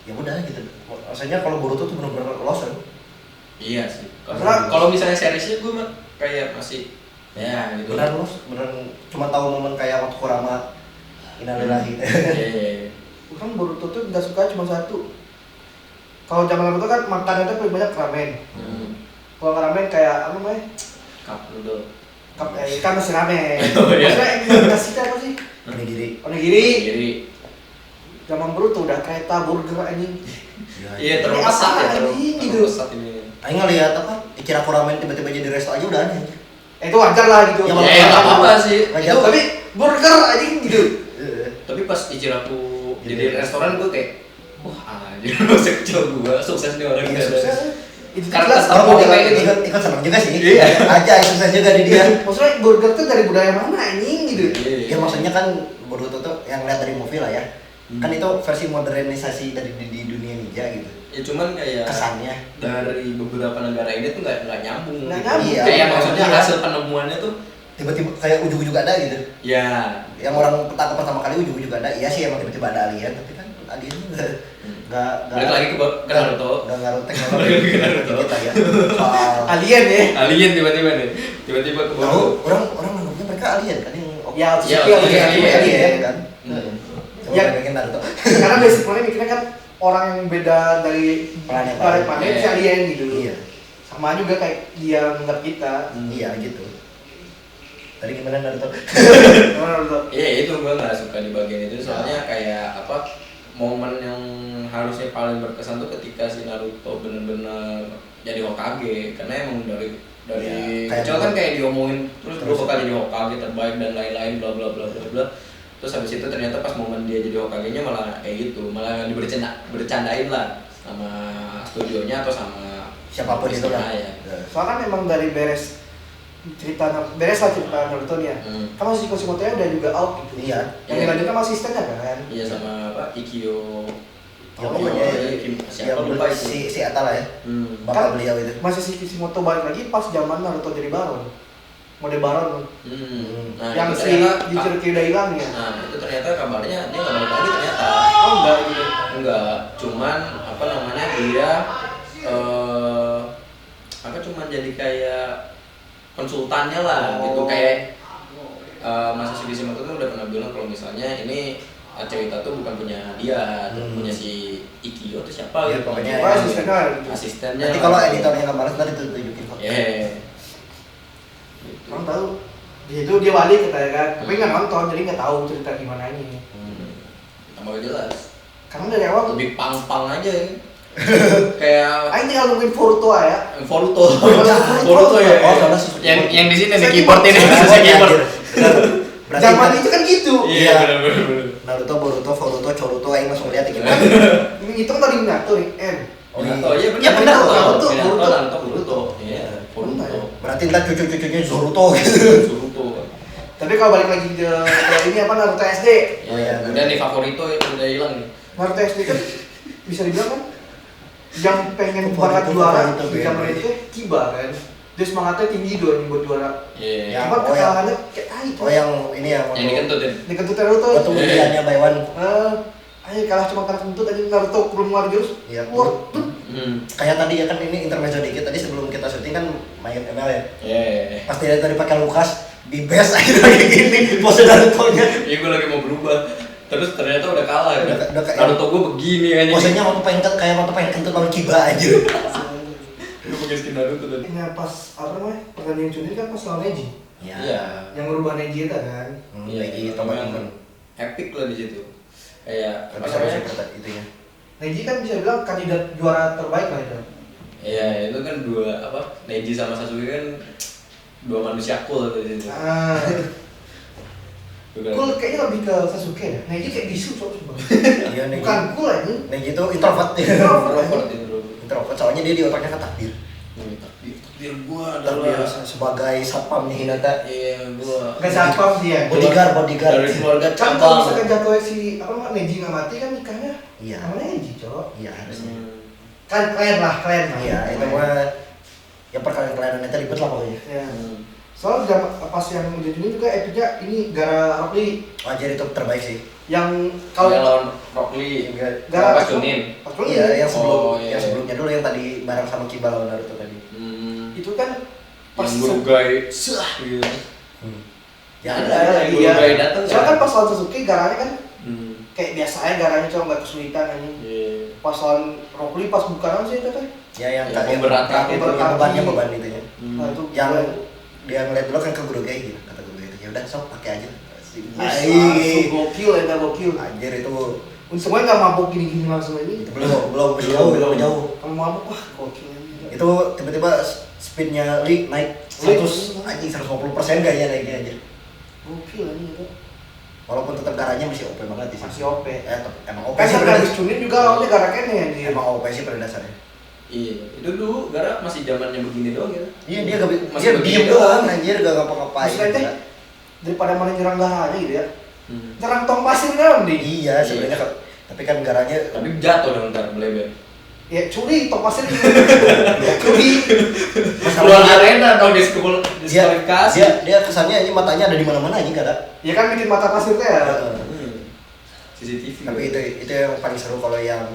ya udah gitu maksudnya kalau Boruto tuh benar-benar lost kan Iya sih. Karena- Kalau misalnya seriesnya gue mah kayak masih ya gitu. beneran lost beneran cuma tahu momen kayak waktu Kurama Innalillahi Iya. Kan Boruto tuh nggak suka cuma satu. Kalau zaman Naruto kan makannya tuh paling banyak ramen. Kalau nggak ramen kayak apa namanya? Cup noodle. Ikan nasi ramen. Oh, iya. Maksudnya yang nasi itu apa sih? onigiri Onigiri. Jadi Zaman Boruto udah kereta burger anjing. iya Ini terlalu pesat ya, apaan terlalu anjing, gitu. pesat ini. Aing ngeliat apa Ichiraku Ramen tiba-tiba jadi resto aja udah aneh anjir. Itu wajar lah gitu. Ya, Ya nggak apa-apa sih. Wajar. Itu Tapi burger anjing gitu. tapi pas Ichiraku Jadi jadi restoran gue kayak wah anjir masa kecil gue sukses nih orang Iya, ini. sukses. Itu Karena jelas. Star Orang Wars juga kayak gitu. ikut seneng juga sih. Iya. Aja susah juga di dia. Maksudnya burger tuh dari budaya mana anjing gitu. Ya maksudnya kan Boruto tuh yang lihat dari movie lah ya. Kan itu versi modernisasi dari di dunia ninja gitu. Ya cuman kayak Kesannya. dari beberapa negara ini tuh nggak nyambung. Nggak gitu. nyambung. Iya. Kayak maksudnya Iya. hasil penemuannya tuh Tiba-tiba kayak ujung-ujung ada gitu. ya Yang orang pertama kali ujung-ujung ada. Iya sih emang tiba-tiba ada alien, tapi kan alien enggak balik lagi ke Naruto. Enggak ngaruh Balik teknologi lagi ke Naruto. kita ya. Soal Alien ya. Alien tiba-tiba nih, tiba-tiba ke tahu Boruto. orang menganggapnya mereka alien kan yang Ya, Iya, Tsuki oke, alien, iya, alien. kan. Hmm. Coba Ya. bayangin Naruto. Karena basic mana mikirnya kan orang yang beda dari Planet planet lain. si alien gitu. Iya. Sama juga kayak dia menganggap kita. Iya gitu. Tadi gimana Naruto? Gimana Naruto? Iya itu gue nggak suka di bagian itu soalnya kayak apa momen yang harusnya paling berkesan tuh ketika si Naruto bener-bener jadi Hokage karena emang dari Iya, kayak kecil kan kayak diomongin terus gue terus. bakal jadi Hokage terbaik dan lain-lain bla bla bla bla bla terus habis itu ternyata pas momen dia jadi Hokage-nya malah kayak gitu malah bercandain lah sama studionya atau sama Siapapun itu lah. ya. Soalnya kan emang dari beres cerita beres lah cerita Naruto nih ya. Kan masih Kishimoto-nya udah juga out gitu. Iya. Yang dilanjutkan masih asistennya kan. Iya sama apa Ikio. Ya pokoknya Siapa lupa itu. si Atta lah ya. Bapak Kan beliau itu. masih si Kishimoto balik lagi pas zaman Naruto jadi Baron. Mode Baron. Nah, yang itu si ternyata- Jinchuriki udah hilang ya. Nah, itu ternyata kabarnya dia nggak balik lagi ternyata. Oh enggak gitu. Enggak, cuman apa namanya dia apa cuman jadi kayak konsultannya lah gitu kayak Mas Kishimoto tuh udah pernah bilang kalau misalnya ini cerita tuh bukan punya dia, punya si Ikio atau siapa Ya, gitu. pokoknya Oh, asistennya gitu. Asistennya. Nanti kalau editornya nggak malas nanti tunjukin kok. Gitu. Orang tahu. Di situ dia balik katanya kan. Tapi nggak nonton jadi nggak tahu cerita gimana ini. Tambah jelas. Karena dari awal Lebih pang-pang aja ya. Kayak Aing tinggal nungguin Boruto ya. Boruto. Boruto ya. Oh, soalnya Sasuke yang di sini Saya nih keyboard ini, Oh, Sasuke keyboard. anjir. Berarti Zaman itu kan gitu. Iya, benar. Naruto, Boruto, Boruto, Choruto, aing langsung lihat ya gimana. Ini itu kan dari Minato nih, M. Oh Minato, iya. iya benar. Iya, benar, Naruto, Naruto, Boruto. Iya, Benar ya? Boruto. Berarti ntar cucu-cucunya Zoruto gitu. Boruto. Tapi kalau balik lagi ke ini apa Naruto SD. Oh, iya. Udah nih favorito udah hilang nih. Naruto SD kan bisa dibilang kan yang pengen Favorit banget itu, juara favorit itu, di zaman beda. itu Kiba kan. Dia semangatnya tinggi doang buat juara. Iya. Ya. Cuma oh, kesalahannya kayak tai Oh yang ini ya. Yang dikentut ya. dikentut Naruto. Waktu ujiannya by one. Ayo kalah cuma karena kentut aja Naruto belum keluar jurus. Iya. Keluar. Kayak tadi ya kan ini intermezzo dikit tadi sebelum kita syuting kan main ML ya. Iya. Pas dia tadi pakai Lukas di best akhirnya kayak gini pose Naruto-nya. Iya gue lagi mau berubah. Terus ternyata udah kalah kan. Udah kayak- Naruto gue begini aja. Posenya waktu pengen kayak waktu pengen kentut lawan Kiba aja. Gue pakai skin Naruto tadi. Ini pas apa namanya pertandingan Chunin kan pas lawan Neji. Iya. Yang merubah Neji itu kan. Lagi teman-teman. Epic lah di situ. Kayak Tapi apa seru namanya? sih kata itu ya. Neji kan bisa bilang kandidat juara terbaik lah itu. Iya, itu kan dua apa? Neji sama Sasuke kan dua manusia cool tuh di situ. Bukan. Cool kayaknya lebih ke Sasuke ya. Neji kayak bisu coba. Iya Neji. Bukan cool aja. Neji itu introvert ya. Introvert itu. Introvert soalnya dia di otaknya kan takdir. Takdir gua Takdir adalah sebagai satpamnya Hinata. iya gua. Gak satpam dia. Bodyguard. Dari keluarga Kan kalau cabang. misalkan jatuh si apa namanya Neji nggak mati kan nikahnya Iya. sama Neji cowok. Iya harusnya. Kan keren lah. Iya itu mah ya perkalian itu ribet lah pokoknya. Ya. Soalnya pas yang udah ini juga epicnya ini gara Rock Lee Wajar itu terbaik sih. yang Kalau kalau lawan Rock Lee, gara apa Chunin? Pas Rock Lee Iya yang Oh, iya. yang sebelumnya dulu yang tadi bareng sama Kiba lawan Naruto tadi. itu kan pas Yang Murugai sah gitu. Ya Ada, ada. yang Murugai datang soalnya kan pas lawan Sasuke garanya kan Hmm. kayak biasa aja garanya cuma nggak kesulitan aja. Iya. Pas lawan Rock Lee pas bukan sih itu kan. Ya yang Yang tadi pemberat itu kaki. yang beban itu ya. Nah itu Yang dia ngeliat dulu kan ke guru kayak gitu kata guru itu ya udah sok pakai aja. langsung gokil ya gokil. Anjir itu Untungnya nggak mabuk gini-gini langsung ini. belum jauh. Kalau mabuk wah gokil aja. Itu tiba-tiba speednya Lee naik 100 anjing 150% kayaknya naiknya aja. Gokil aja itu. Walaupun tetap garanya masih OP banget di sini. Masih OP. Emang OP Kan sih sampai pada habis Chunin juga lawannya gara kene ya dia. emang OP sih pada dasarnya. Iya, itu dulu Gara masih zamannya begini doang gitu. Iya dia gak Masih dia begini diem doang. doang anjir gak ngapa-ngapain. Maksudnya teh Gak. daripada mana nyerang garanya gitu ya. Nyerang tong pasir kan di. Iya sebenarnya Iya. tapi kan garanya Tapi jatuh dong ntar melebar. Ya curi tong pasir. Curi. Keluar arena dong dia diskualifikasi. dia kesannya ini matanya ada di mana-mana aja gak ada. Ya kan bikin mata pasir teh ya. CCTV. Tapi itu yang paling seru kalau yang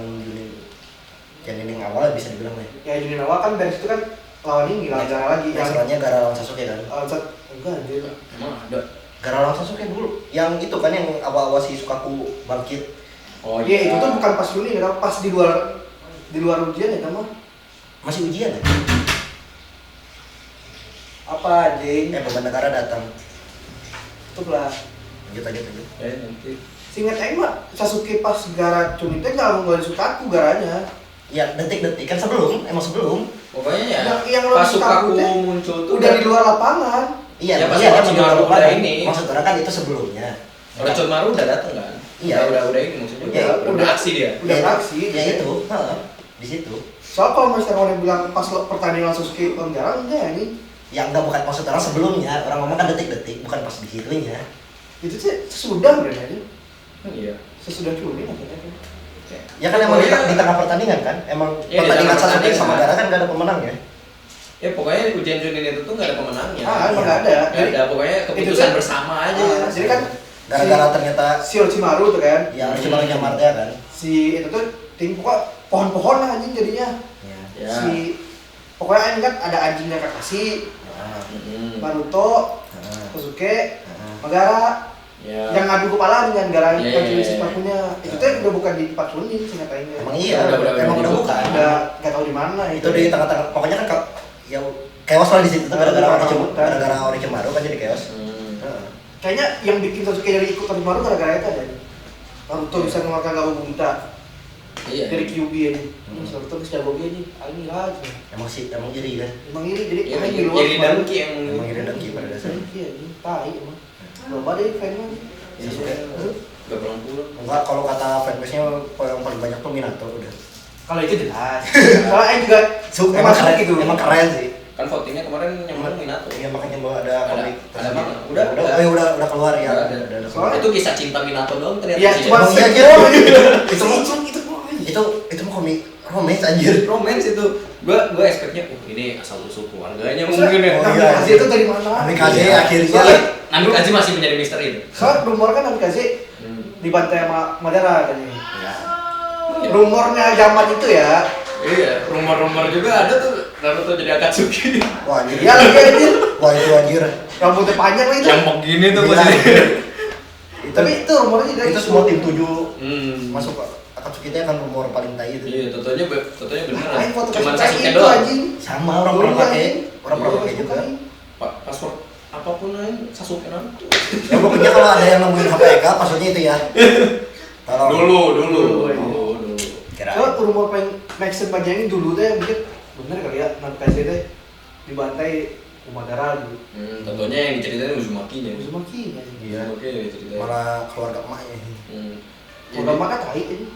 ini yang awal bisa dibilang ya. Ya Chunin awal kan dari situ kan lawan ini lawan gara lagi Yang selanjutnya gara lawan Sasuke kan. enggak anjir. Emang ada. Gara lawan Sasuke dulu. Yang itu kan yang awal-awal si Sukaku bangkit. Oh Iya, itu tuh bukan pas Chunin ya, pas di luar ujian ya kan mah. Masih ujian ya? Apa anjing? Beban negara datang. Itu lah. Lanjut. Nanti. Seingat aing mah Sasuke pas gara Chunin teh enggak ngeluarin Sukaku garanya. Ya detik-detik kan emang sebelum. Pokoknya ya. Yang Pas lebih Sukaku takutnya muncul tuh Udah di luar lapangan. Iya, Ya, pas iya kan Orochimaru sudah udah ini. Maksud orang kan itu sebelumnya. Orochimaru udah datang kan? Iya. Udah ini maksudnya. Iya, udah aksi dia. Udah aksi. Ya itu, di situ. Soal kalau misalnya orang bilang pas pertandingan Sasuke lawan Gaara enggak ini. yang enggak bukan maksud orang sebelumnya, orang ngomong kan detik-detik, bukan pas di healing ya. Itu sih sesudah berarti aja. Iya. Sesudah healing akhirnya. Ya kan emang di tengah pertandingan kan, emang Iya, di pertandingan tengah Sasuke pertandingan. sama Gaara kan gak ada pemenang ya. Ya pokoknya ujian Chunin itu tuh nggak ada pemenangnya. Emang Iya. nggak ada. Nggak ada, pokoknya keputusan tuh- bersama aja. Jadi kan Gara-gara ternyata si Orochimaru tuh kan, ya cuma nyamar dia kan. si itu tuh tim pokoknya pohon-pohon lah anjing jadinya. Ya. Ya. Si pokoknya kan ada anjingnya Kakashi, Nah, Naruto, nah, Sasuke, nah. Madara. Ya. Yang ngadu kepala dengan Gaara Iya, yang iya, jadi iya. sepatunya. Itu tuh udah bukan di tempat Chunin sih katanya. Emang iya, Udah emang udah dibuka. bukan. Udah nggak tahu di mana Itu di tengah-tengah, pokoknya kan ya chaos lah di situ tuh gara-gara Orochimaru kan jadi chaos. Heeh. Kayaknya yang bikin Sasuke jadi ikut Orochimaru gara-gara itu ada. Naruto bisa mengeluarkan Gabumbuta Iya. dari Kyuubi aja. Hmm. Naruto bisa jago aja. Ini aja. Emang sih, emang iri kan. Emang ini jadi Iya, main di luar jadi Orochimaru. dengki yang Emang iri dengki pada dasarnya. Iya, ini tai emang. Coba deh fan-nya. Sasuke. Gak pulang-pulang. Enggak, kalau kata fanbase-nya yang paling banyak tuh Minato udah. Kalau itu jelas. Soalnya Aing juga Emang suka keren gitu. Emang keren sih. Kan votingnya kemarin yang menang Minato. Iya makanya bahwa ada komik. ada tersendiri. mana? Udah, udah, udah. oh, ya udah keluar ya. Udah ada. Udah Soalnya- Itu kisah cinta Minato doang ternyata. Iya, sih. cuma Emang iya, segitu Jir. doang gitu. Itu itu mah komik romance anjir. Romance itu. Gua expect-nya ini asal usul keluarganya Maksudnya, mungkin ya. Oh, Nami iya, Kaze iya. itu dari mana? Namikaze Iya. akhirnya. Soalnya- Nami Kaji masih menjadi misteri itu. Soalnya rumor kan Namikaze dibantai sama Madara katanya. Ya. Rumornya zaman itu ya. Iya, rumor-rumor juga ada tuh Naruto jadi Akatsuki. Wah anjir. Iya lagi anjir. Wah itu anjir. Rambutnya panjang lah itu. Yang begini tuh Gila. pasti. Tapi itu rumornya dari Itu semua tim 7 Masuk. masuk Akatsuki itu kan rumor paling tai itu. Iya, totonya bener. Aing foto Cuman kayak Sasuke itu doang. anjing. Sama orang pernah Dulu, pakai, anjing. orang pernah Dulu pakai juga. anjing. Password apapun aja Sasuke Naruto. Ya pokoknya kalau ada yang nemuin HPK, passwordnya itu ya. Tolong. Dulu. Kira. Soalnya rumor paling Maxen panjangin dulu teh mungkin bener kali ya Namikaze teh dibantai Madara gitu. Tentunya yang diceritain Uzumaki-nya. Uzumaki anjing. Iya. Uzumaki yang diceritain. Malah keluarga emaknya. Udah maka tai ini.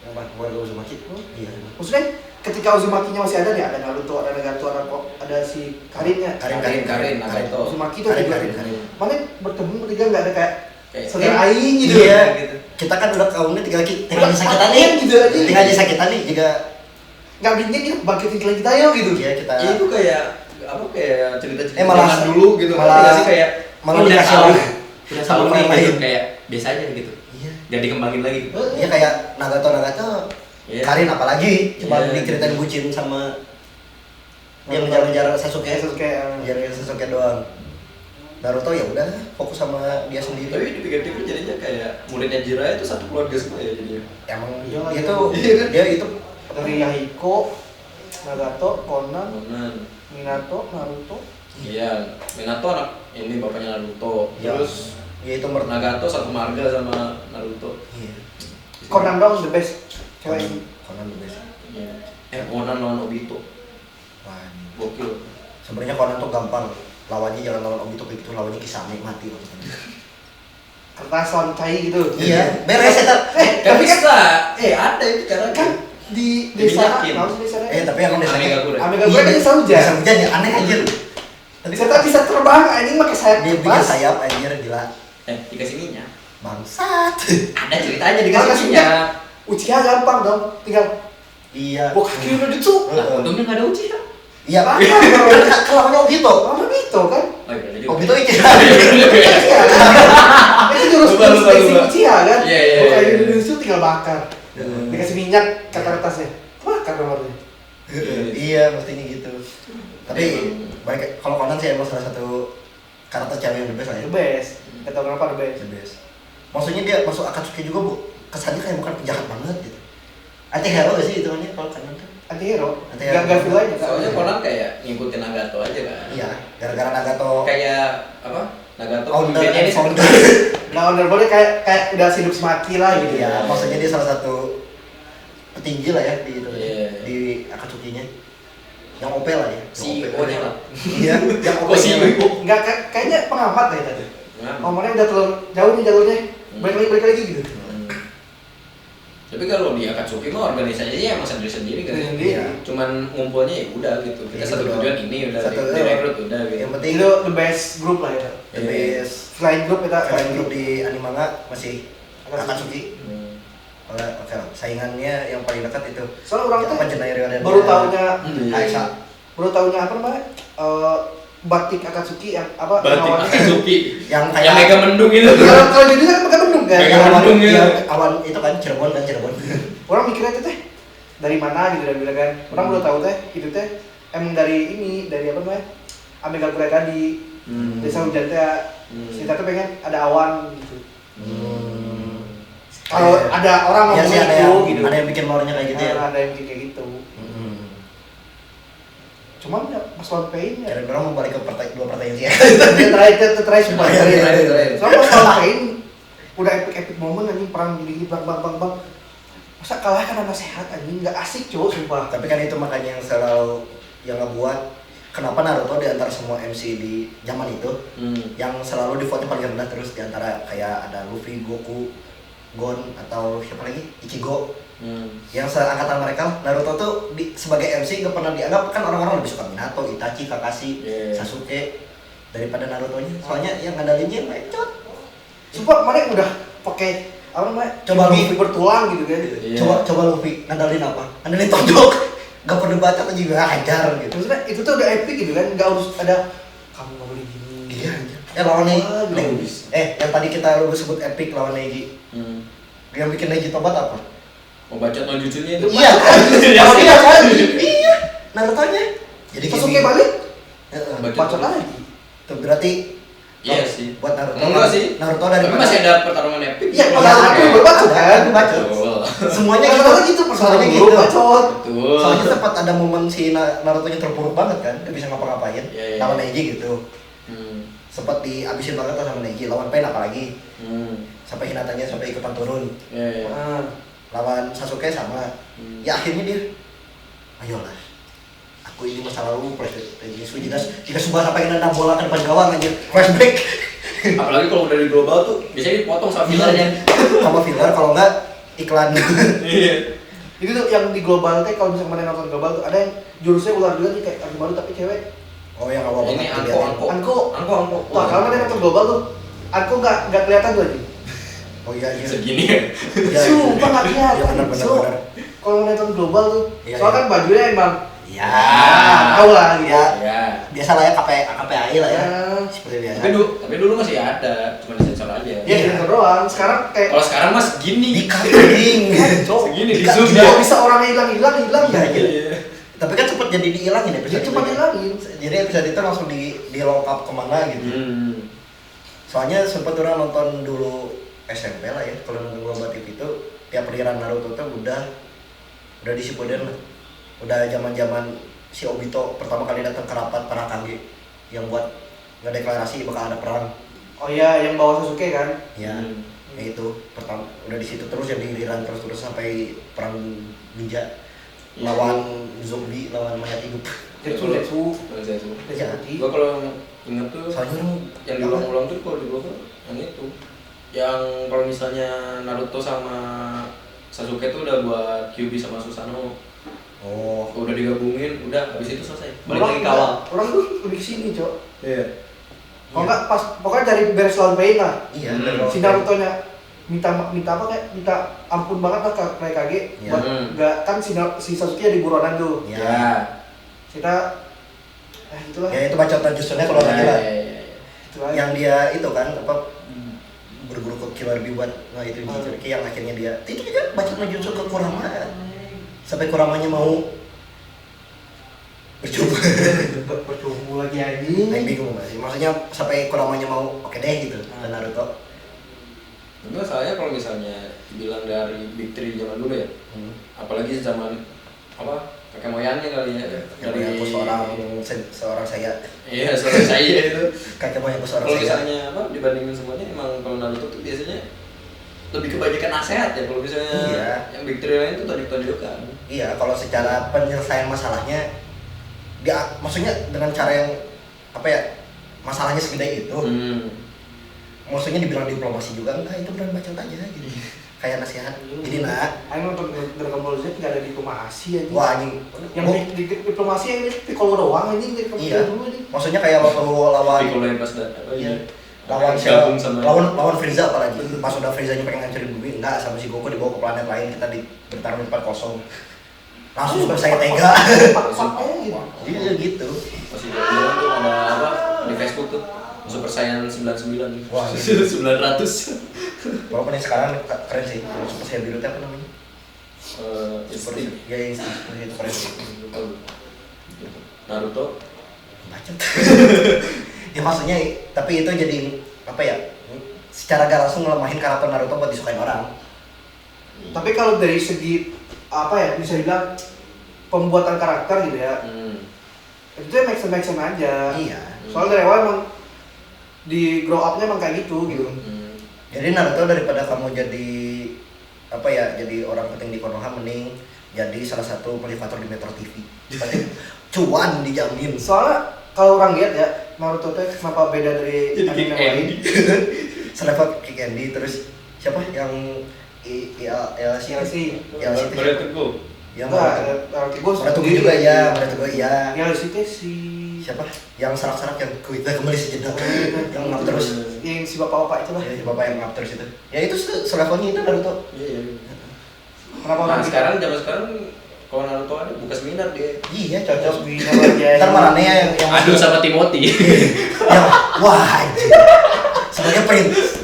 Yang keluarga Uzumaki. Iya. Maksudnya ketika Uzumakinya masih ada nih, ada Naruto, ada Nagato, ada si Karinnya. Karin, Nagato. Uzumaki tuh Karin, juga. Karin. Mana bertemu bertiga nggak ada kayak Kayak saudara aing gitu. Iya. gitu. Kita kan udah kaumnya tinggal Udah disakitan paten nih. gitu aja. Tinggal disakitan nih juga. Nggak bikin kita bangkitin klan kita yuk gitu. Iya kita. Ya itu kayak apa kayak cerita-cerita Malah- zaman dulu gitu. malah- Ngerti nggak sih kayak malah udah dikasih tahu, lah. udah Sama tahu nih orang gitu lain. kayak biasa aja gitu. Iya. Jangan dikembangin lagi. Iya kayak Nagato. Iya. Karin apalagi cuma Iya. diceritain bucin sama dia ngejar-ngejar Sasuke. Sasuke. Ngejar Sasuke doang. Naruto ya udah fokus sama dia sendiri. Tapi dipikir-pikir jadinya kayak muridnya Jiraiya itu satu keluarga semua ya jadinya. Emang Iya, itu iya kan? dia itu Dari Yahiko, Nagato, Konan, Konan. Minato, Naruto. Iya, Minato anak ini bapaknya Naruto. Ya. Terus ya itu mer Nagato satu marga sama Naruto. Iya. Konan dong the best. Cewek ini. Conan the best. Iya. Conan lawan Obito. Wah, ini. Gokil. Sebenarnya Conan tuh gampang. Lawannya jangan lawan Obito kayak gitu, lawannya Kisame mati maksudnya. Kertas lawan cai gitu. Iya, beres ya. Tapi kan ada itu cara kan di desa Diminyakin. harus desa Tapi emang desanya Amegakure. Amegakure kan desa hujan. Desa hujan ya aneh anjir. Ternyata bisa terbang, anjing pakai sayap Dia bikin kertas. sayap anjir gila. Dikasih minyak. Bangsat. Ada ceritanya Kalau dikasih kasih minyak. Uchiha gampang dong, tinggal Iya. buka kaki udah ditu. Lah, untungnya nggak ada Uchiha. Iya. Kan Kan lawannya Obito. orang itu kan. Oh iya, ada juga. Obito iki. Uchiha. Itu jurus Lupa, lupa, basic lupa. Uchiha kan. Iya, iya, Buka iya. kaki ditu tinggal bakar. Hmm. Dikasih minyak ke kertasnya. Bakar nomornya. Iya, mestinya gitu. Tapi baik kalau Conan sih emang salah satu karakter cewek yang the best lah ya. The best. Gak tau kenapa the best. The best. Maksudnya dia masuk Akatsuki juga bu, kesannya kayak bukan penjahat banget gitu. Anti hero gak sih hitungannya kalau Conan tuh? Anti hero. Anti-hero. Gak villain juga. Soalnya Conan kayak ngikutin Nagato aja kan. Iya, gara-gara Nagato. Kayak apa? Nagato Founder pemimpinnya ini founder. Nah, honorable kayak udah hidup semati lah gitu. Iya, maksudnya dia salah satu petinggi lah ya di itu Iya. di Akatsuki-nya. Yang OP lah ya. CEO-nya lah. Iya, yang OP. Oh, CEO. Enggak kayaknya pengamat lah tadi. Nah, Ngomongnya udah terlalu jauh nih jalurnya. Balik lagi gitu. Tapi kalau di Akatsuki mah organisasinya emang sendiri-sendiri kan. Sendiri. Iya. Cuman ngumpulnya ya udah gitu. Kita Iya, satu gitu tujuan doang. ini udah Satu, direkrut udah gitu. yang penting Itu the best group lah ya. the best Selain grup kita kalian grup di Animanga masih Akatsuki. Hmm. Oke, saingannya yang paling dekat itu Soalnya orang apa tuh Jenairi dan baru tahunya Aisyah. baru tahunya apa namanya? Batik Akatsuki yang apa? Batik yang awalnya- Akatsuki. Yang Yang kayak mega mendung itu. Kalau judulnya kan pakai bendung kan. Mega yang awan, mendung, ya. yang awan itu kan Cirebon kan Cirebon. Orang mikirnya itu teh dari mana gitu dan bilang kan. Orang baru tahu teh itu teh emang dari ini dari apa namanya? Amega Kurai tadi. Desa hujan teh cerita tuh pengen ada awan gitu. Kalau ada orang Iya ngomong sih, ada itu yang, gitu. ada yang bikin lore-nya kayak gitu ya. Ada yang bikin kayak gitu. Cuman ya pas lawan Pain ya. Kira-kira mau balik ke dua pertanyaan sih ya. Dia terakhir sumpah. Iya, terakhir. Soalnya pas lawan Pain udah epic momen anjing perang gini bang. Masa kalah kan anak sehat anjing nggak asik cowok sumpah. Tapi kan itu makanya yang selalu yang ngebuat kenapa Naruto di antara semua MC di zaman itu yang selalu di vote paling rendah terus di antara kayak ada Luffy, Goku, Gon atau siapa lagi Ichigo yang seangkatan mereka Naruto tuh sebagai MC gak pernah dianggap kan orang-orang lebih suka Minato, Itachi, Kakashi, Sasuke daripada Naruto-nya soalnya yang ngandalinnya mencot. Sumpah mana udah pakai apa namanya? Coba Luffy bertulang gitu kan. Coba Luffy ngandalin apa? Ngandalin tonjok. Gak perlu baca tuh juga hajar gitu. Maksudnya itu tuh udah epic gitu kan, nggak harus ada kamu nggak boleh gini. Iya. Lawan Neji. Bagus. Yang tadi kita lu sebut epic lawan Neji. Yang bikin Neji tobat apa? Mau baca no jutsunya itu. Iya. Lawan dia kan. Iya. Naruto-nya. Jadi Sasuke balik, Baca baca terus. lagi. Tuh berarti Iya sih. buat Naruto. Enggak sih. Naruto Tapi dari masih ada pertarungan epic. Iya, Iya, pertarungan ada. epic berbacot kan? Berbacot. Betul. Semuanya gitu. Pertarungan gitu, pertarungan Soalnya gitu. Bacot. Betul. Soalnya sempat ada momen si Naruto-nya terpuruk banget kan, dia bisa ngapa-ngapain. Iya. Lawan Neji gitu. Hmm. Sempat dihabisin banget lah sama Neji. Lawan Pain apalagi. Hmm. Sampai Hinatanya sampai ikutan turun. Iya. Ah. Lawan Sasuke sama. Ya akhirnya dia ayolah. Aku ini masa lalu presiden jika sudah sampai nendang bola ke depan gawang aja flashback. Apalagi kalau udah di global tuh biasanya dipotong sama fillernya. Sama filler kalau enggak iklan. Iya. Itu tuh yang di global teh kalau misalnya mana nonton global tuh ada yang jurusnya ular juga nih kayak baru tapi cewek. Oh yang awal Ini banget angko. Anko. Wah, kalau mana nonton global tuh Anko nggak kelihatan tuh aja. Oh iya iya. Segini ya. Iya. Sumpah nggak kelihatan. Iya benar. Kalau nonton global tuh, Iya, soalnya iya. kan bajunya emang Iya. tahu lah gitu. Ya. Ya. Biasa lah ya KPI lah ya. Ya. Seperti biasa. Tapi dulu masih ada, cuma disensor aja. Ya Iya. gitu doang. Sekarang kayak Kalau sekarang mas gini. Di cutting. Segini di Di zoom cutting. ya. kok bisa orang hilang Iya, ya. iya. Tapi kan sempat jadi dihilangin episode Dia cuma itu. hilangin. Jadi episode itu langsung di lock up kemana gitu. Soalnya sempat orang nonton dulu SMP lah ya. Kalau nonton Global TV itu tiap aliran Naruto tuh udah di Shippuden lah. Udah zaman-zaman si Obito pertama kali datang ke rapat para Kage yang buat ngedeklarasi bakal ada perang. Oh iya, yang bawa Sasuke kan. Ya, ya itu pertama udah di situ terus jadi aliran terus sampai perang ninja lawan zombie, lawan mayat hidup. Zetsu. Ya. Gua kalau inget tuh Soalnya orang yang diulang-ulang tuh kalau di gua tuh yang itu. Yang kalau misalnya Naruto sama Sasuke tuh udah buat Kyuubi sama Susanoo. oh Udah digabungin, udah habis itu selesai. Balik lagi kawal. Orang tuh lebih kesini, Cok. Iya. Kalau nggak pas pokoknya dari beres lawan Pain lah. iya Hmm. dari Si Naruto-nya minta apa kayak minta ampun banget lah ke Kage Iya. buat nggak kan si Sasuke di buronan tuh. ya. Ya. Kita itulah. Ya itu bacotan justru kalau lagi lah. Itulah. Yang dia itu kan apa berburu ke Killer Bee buat itu Jinchuriki yang akhirnya dia itu juga bacot Jutsu ke Kurama sampai Kuramanya mau bercoba. Bercumbu lagi anjing. Saya bingung masih. Maksudnya sampai Kuramanya mau oke deh gitu ke Naruto. Enggak, saya kalau misalnya bilang dari Big Three zaman dulu ya, apalagi zaman apa kakek moyangnya kali ya, Dari aku seorang saya. iya seorang saya itu. Kakek moyangku seorang Kalau saya. misalnya apa dibandingin semuanya emang kalau Naruto tuh biasanya lebih kebanyakan nasihat ya. Kalau misalnya Iya. yang Big Three lain tuh tonjok-tonjokan. Iya, kalau secara penyelesaian masalahnya dia maksudnya dengan cara yang apa ya? Masalahnya segede itu. Maksudnya dibilang diplomasi juga enggak, itu beneran bacot aja gitu. kayak nasihat. Jadi nak, Aing nonton Dragon Ball Z nggak ada diplomasi aja. wah anjing. Yang di diplomasi yang ini Piccolo doang anjing dari Iya. dulu anjing. Maksudnya kayak waktu lawan Piccolo yang pas apa Iya. ini lawan gabung sama lawan Frieza apalagi. Pas udah Friezanya pengen ngancurin bumi, enggak, sama si Goku dibawa ke planet lain, kita bertarung 4-0. Langsung Super Saiyan tega. Pak gitu. Iya gitu. masih bilang tuh ada apa di Facebook tuh Super Saiyan 99. Wah, 900. Walaupun yang sekarang keren sih. Kalau Super Saiyan biru itu apa namanya? Super Instinct. ya instinct itu keren sih. Naruto. Bacot. Ya maksudnya tapi itu jadi apa ya? Secara gak langsung ngelemahin karakter Naruto buat disukain orang. Tapi kalau dari segi apa ya bisa dibilang pembuatan karakter gitu ya, itu tuh make sense aja. Iya. Soalnya dari awal emang di grow up-nya emang kayak gitu gitu. Jadi Naruto daripada kamu jadi apa ya? Jadi orang penting di Konoha, mending jadi salah satu motivator di Metro TV. Berarti cuan dijamin. Soalnya kalau orang lihat ya Naruto tuh kenapa beda dari Jadi anime Kick lain? Andy. Selevel Kick Andy, terus siapa yang LC. Naruto. Yang Naruto gue Naruto juga ya, Naruto iya. LC teh si Siapa? Yang serak-serak yang kita kembali sejenak. Yang ngap terus. yang si bapak-bapak itu lah. Ya, bapak yang ngap terus itu. Ya itu selevelnya itu Naruto. Iya. Kenapa Nah, orang sekarang zaman sekarang kalau Naruto ada buka seminar dia. Iya, cocok. bina aja? Ntar marahnya yang Aduh sama Timothy. yang wah anjir. Sebagai prince.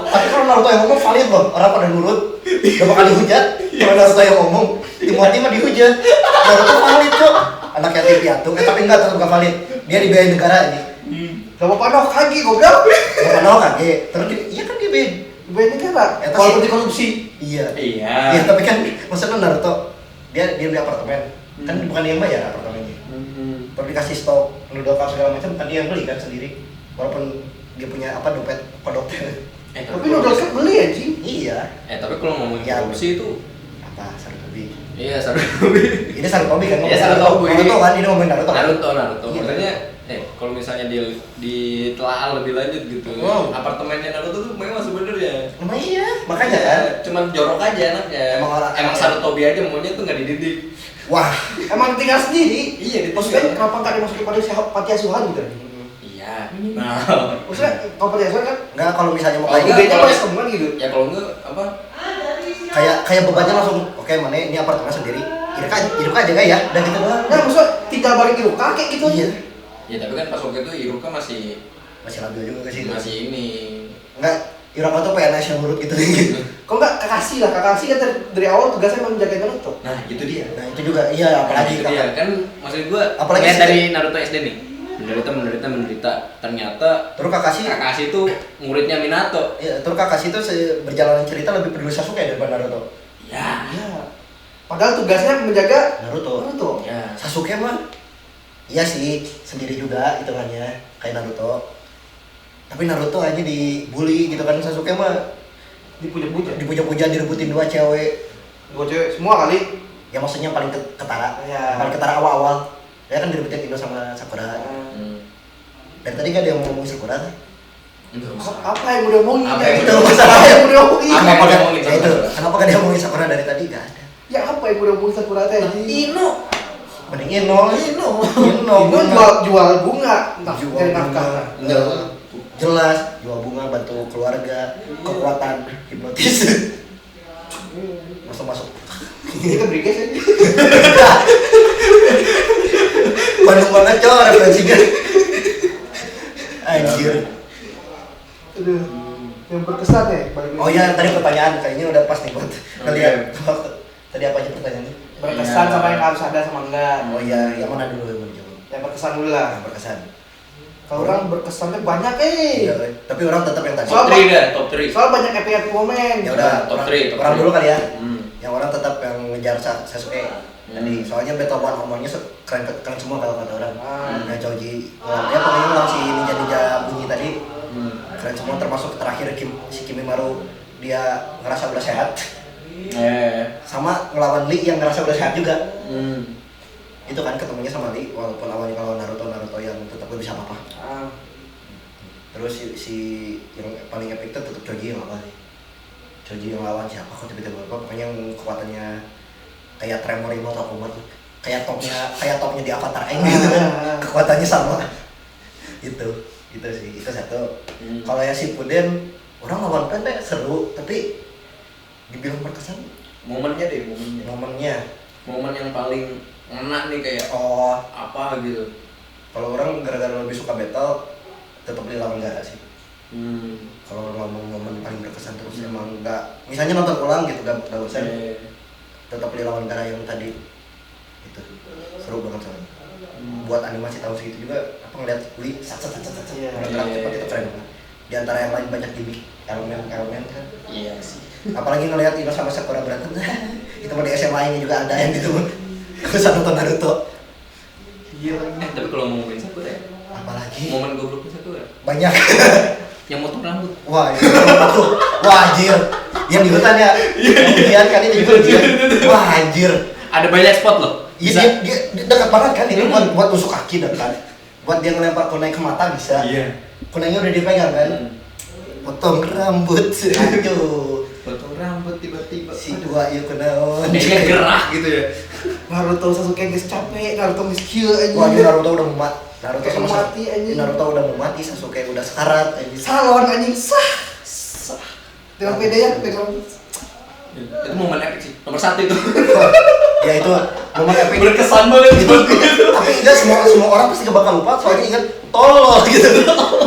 Tapi kalau Naruto yang ngomong valid loh, orang pada nurut. Gak bakal dihujat. Kalau Naruto yang ngomong, Timothy mah dihujat. Naruto valid kok. Anak yatim piatu, tapi enggak, tetap gak valid. Dia dibiayain negara ini. Gak apa-apa dong, kaki goblok. Gak kenal kaget. Terus iya kan dia biayain. Dibayar negara. Eta Walaupun sih- dikorupsi. Iya. Iya. Iya, tapi kan maksudnya Naruto dia di apartemen. Kan bukan dia yang bayar apartemennya. Terus dikasih stok noodle segala macam, kan dia yang beli kan sendiri. Walaupun dia punya apa dompet kodoknya. Tapi noodle kan beli anjing. Iya. Tapi kalau ngomongin Ya, korupsi itu Apa Sarutobi? iya Sarutobi. Ini Sarutobi kan Iya, Sarutobi. Naruto kan ini ngomongin Naruto. Kan? Naruto. Iya. Maksudnya kalau misalnya dia ditelaah lebih lanjut gitu. Wow. Apartemennya Naruto tuh memang sebenarnya Emang iya, makanya kan. cuman jorok aja anaknya. Emang Sarutobi aja maunya tuh nggak dididik. Wah, Emang tinggal sendiri. Iya, Maksudnya kenapa nggak dimasukin panti asuhan gitu? Iya. Nah, Maksudnya kalau panti asuhan kan enggak kalau misalnya mau Oh, kayak enggak. idenya kalau- paling teman gitu. ya kalau enggak apa? kayak bebannya langsung oke mana ini apartemen sendiri. Hidup aja gak ya? Dan gitu doang. Nah, maksudnya tinggal balik ke kakek gitu aja. Iya. Ya tapi kan pas waktu itu Iruka masih Masih labil juga sih. masih ini. Enggak, Iroka tuh PNS yang nurut gitu. Kalau nggak Kakashi lah, Kakashi kan dari awal tugasnya emang menjaga Naruto. Nah itu dia. Nah itu juga, iya apalagi Nah, itu dia kan maksud gua Apalagi lihat sih- dari Naruto SD nih. Menderita ternyata Terus Kakashi, Kakashi itu muridnya Minato. ya, terus Kakashi tuh berjalan cerita lebih peduli Sasuke daripada Naruto. Ya. Iya. Padahal tugasnya menjaga Naruto. Ya. Sasuke mah, iya sih sendiri juga hitungannya kayak Naruto. Tapi Naruto aja dibully gitu kan, Sasuke mah dipuja-puja. dipuja-puja direbutin dua cewek. Dua cewek semua kali. Ya maksudnya paling ketara, Iya. paling ketara awal-awal. Ya kan direbutin Ino sama Sakura. Dan tadi kan dia mau ngomongin Sakura kan? Enggak usah. Apa yang udah ngomongin? Apa ya? yang udah Apa ngomongin? yang udah ngomongin? Apa yang Kenapa udah kan? ngomongin Ya itu, Sakura? kenapa kan dia ngomongin Sakura dari tadi? Gak ada. Ya apa yang udah ngomongin Sakura teh? Ino. Mending Ino. Ino Jual bunga. Entah Jual dari bunga. nafkah. Enggak. Jelas, jual bunga, bantu keluarga, kekuatan, hipnotis. Masuk. Itu briges ya. Bandung banget cowok referensinya. Anjir. Aduh. Yang berkesan ya balik lagi. Oh iya, tadi pertanyaan kayaknya udah pas nih buat ngeliat. Tadi apa aja pertanyaannya? Berkesan Iya. sama yang harus ada sama enggak. Oh iya, yang mana dulu yang mau dijawab? Yang berkesan dulu lah. Yang berkesan. Kalau orang berkesannya banyak Iya, tapi orang tetap yang tadi. Soal- Top 3 dah, top 3. Soal banyak epic momen. Ya udah, Top orang- 3, top orang 3. dulu kali ya. Yang orang tetap yang ngejar Sasuke. Tadi soalnya Battle One omongnya keren semua kalau kata orang. Nah, Choji, ya pokoknya ulang si ninja bunyi tadi keren semua, termasuk terakhir si Kimimaro dia ngerasa udah sehat. Sama ngelawan Lee yang ngerasa udah sehat juga. Itu kan ketemunya sama Lee, walaupun awalnya kalau Naruto yang tetap gak bisa apa-apa. Terus si yang paling epic itu tetap Choji yang lawan. Choji yang lawan siapa kok tiba-tiba lupa, pokoknya yang kekuatannya kayak Tremor Imo atau Kumat, kayak topnya di Avatar Aang gitu kan, kekuatannya sama. itu sih, itu satu. Kalau ya Shippuden orang lawan pendek seru, tapi dibilang berkesan Momennya momen yang paling ngena nih kayak apa gitu. Kalau orang gara-gara lebih suka battle tetap di lawan Gaara sih. Kalau ngomong momen paling berkesan terus emang enggak, misalnya nonton ulang gitu enggak bosan, tetap di lawan Gaara yang tadi itu seru banget soalnya. Buat animasi tahun segitu juga apa ngeliat Uli sat gerak cepat itu keren banget. Di antara yang lain banyak gimmick elemen kan. Iya sih. Apalagi ngeliat Ino sama Sakura berantem. Itu di SMA ini juga ada yang gitu. Aku nonton Naruto. Iya lagi. Tapi kalau mau ngomongin Sakura ya, Apalagi momen gobloknya Sakura banyak. yang motong rambut. Wah, anjir. Yang di hutan ya. Ujian kan itu juga ujian. Wah, anjir. Ada banyak spot loh. Iya, dia dekat banget kan itu buat tusuk kaki dekat. Buat dia ngelempar kunai ke mata bisa. Iya. Kunainya udah dipegang kan. Potong rambut. Aduh. Potong rambut tiba-tiba. Si dua ieu kunaon. Kayaknya gerah gitu ya. Naruto Sasuke geus capek, Naruto geus kieu anjing. Wah, ini Naruto udah mumat. Naruto Kayak sama mati, anjing. Naruto udah mau mati, Sasuke udah sekarat anjing. Salon anjing sah. Dengan pede ya, pegang. Itu momen epic sih. Nomor 1 itu. Ya itu momen epic. Berkesan banget Itu, tapi enggak semua orang pasti gak bakal lupa soalnya ingat tolol gitu.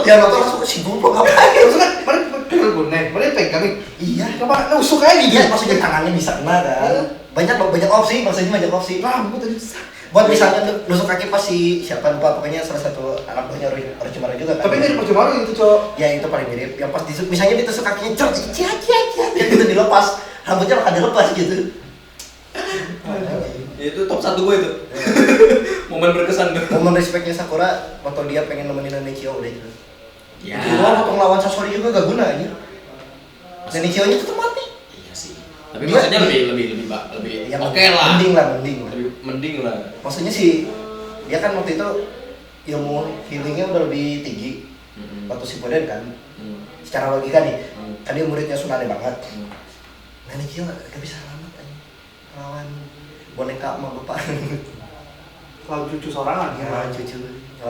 Ya nonton langsung si goblok ngapain? Maksudnya kemarin pegang gunai, kemarin pegang nih. Iya. Kenapa nusuk aja Iya, gitu? maksudnya tangannya bisa kena kan. Banyak opsi, maksudnya banyak opsi. Rambut tadi sah. Buat misalnya nusuk kaki pas si siapa lupa, pokoknya salah satu anak buahnya Orochimaru juga kan. Tapi mirip Orochimaru itu, Cok. Ya itu paling mirip. Yang pas misalnya ditusuk kakinya cer yang itu dilepas, rambutnya akan dilepas gitu. Ya, itu top 1 gue itu. Momen berkesan tuh. Momen respectnya Sakura waktu dia pengen nemenin Nenechiyo udah itu. Ya. Waktu ngelawan Sasori juga gak guna aja. Nenechiyo-nya tetap mati. Iya sih. Tapi Dia- maksudnya lebih Ya, oke lah. Mending lah. Lebih mending lah. Maksudnya sih dia kan waktu itu ilmu healingnya udah lebih tinggi waktu Shippuden kan. Secara logika nih, kan dia muridnya Tsunade banget. Nenechiyo gak bisa selamat aja lawan boneka sama bapak. Kalau cucu sorangan Ya, ya. cucu.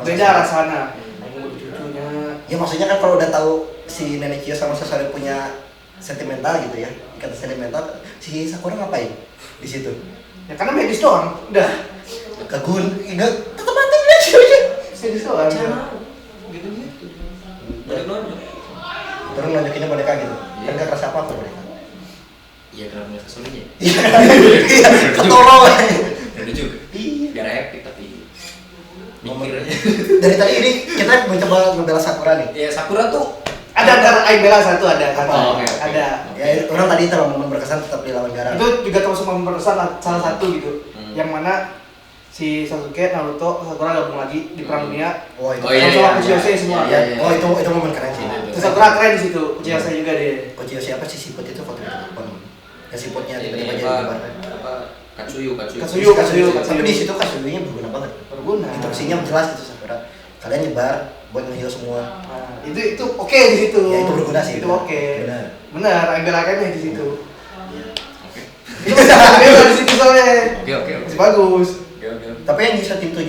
Beda rasanya. Mau cucunya. Ya maksudnya kan kalau udah tahu si Nenechiyo sama Sasori punya sentimental gitu ya, ikatan sentimental, si Sakura ngapain di situ? Ya karena medis doang. Udah. Kagun, enggak tetap mati dia aja. Medis doang. Gitu. Nonjok. Terus nunjukinnya boneka gitu. Kan gak kerasa apa-apa boneka. Iya, kenapa nggak kesulinya? Iya, ketolong. Ada juga. Iya. Biar epic tapi mikir aja. Dari tadi ini kita mencoba membela Sakura nih. Ya Sakura tuh Ada Aing Bela satu ada. Oh, oke. Ada. Ya orang tadi terlalu momen berkesan tetap di lawan Gaara. Itu juga termasuk momen berkesan salah satu gitu. Yang mana si Sasuke, Naruto, Sakura gabung lagi di perang dunia. Oh itu. Oh, iya, Sama iya, Kuchiyose iya. semua. Iya, iya. Oh itu momen keren sih. Terus Sakura keren di situ. Kuchiyose juga deh. Kuchiyose siapa sih siput itu foto itu depan. Ya siputnya Ini tiba-tiba jadi apa? lebar. Apa? Katsuyu. Katsuyu. Tapi di situ Katsuyunya berguna banget. Berguna. Instruksinya jelas gitu Sakura. Kalian nyebar buat nge-heal semua. Nah, itu oke di situ. Ya itu berguna sih. Itu oke. Benar. Benar, Aing Bela kan di situ. Oke. Itu masih Aing Bela di situ soalnya. Oke. Masih bagus. Oke. Tapi yang bisa tim 7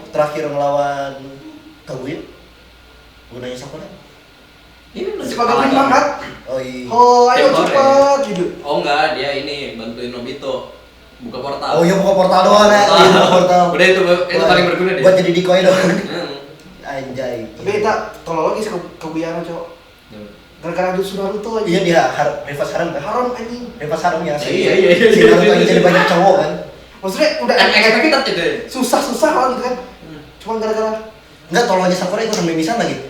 terakhir melawan Kaguya gunanya Sakura. Ini Si Pagawin banget. Oh iya. Oh, ayo Tiap sore. cepat gitu. Oh enggak, dia ini bantuin Nobito buka portal. Oh iya buka portal doang ya. Iya buka portal. Udah itu paling berguna deh. Buat jadi decoy doang. Hmm. Anjay. Tapi kita tolong lagi Kaguya cowok. Gara-gara Jutsu Naruto aja. Iya dia reverse harem kan? Haram anjing. Reverse harem yang si Iya. si Naruto yang jadi banyak cowok kan? Maksudnya udah Expected itu ya. susah lah gitu kan. Cuma gara-gara Enggak tolongnya Sakura ikut mimisan lagi.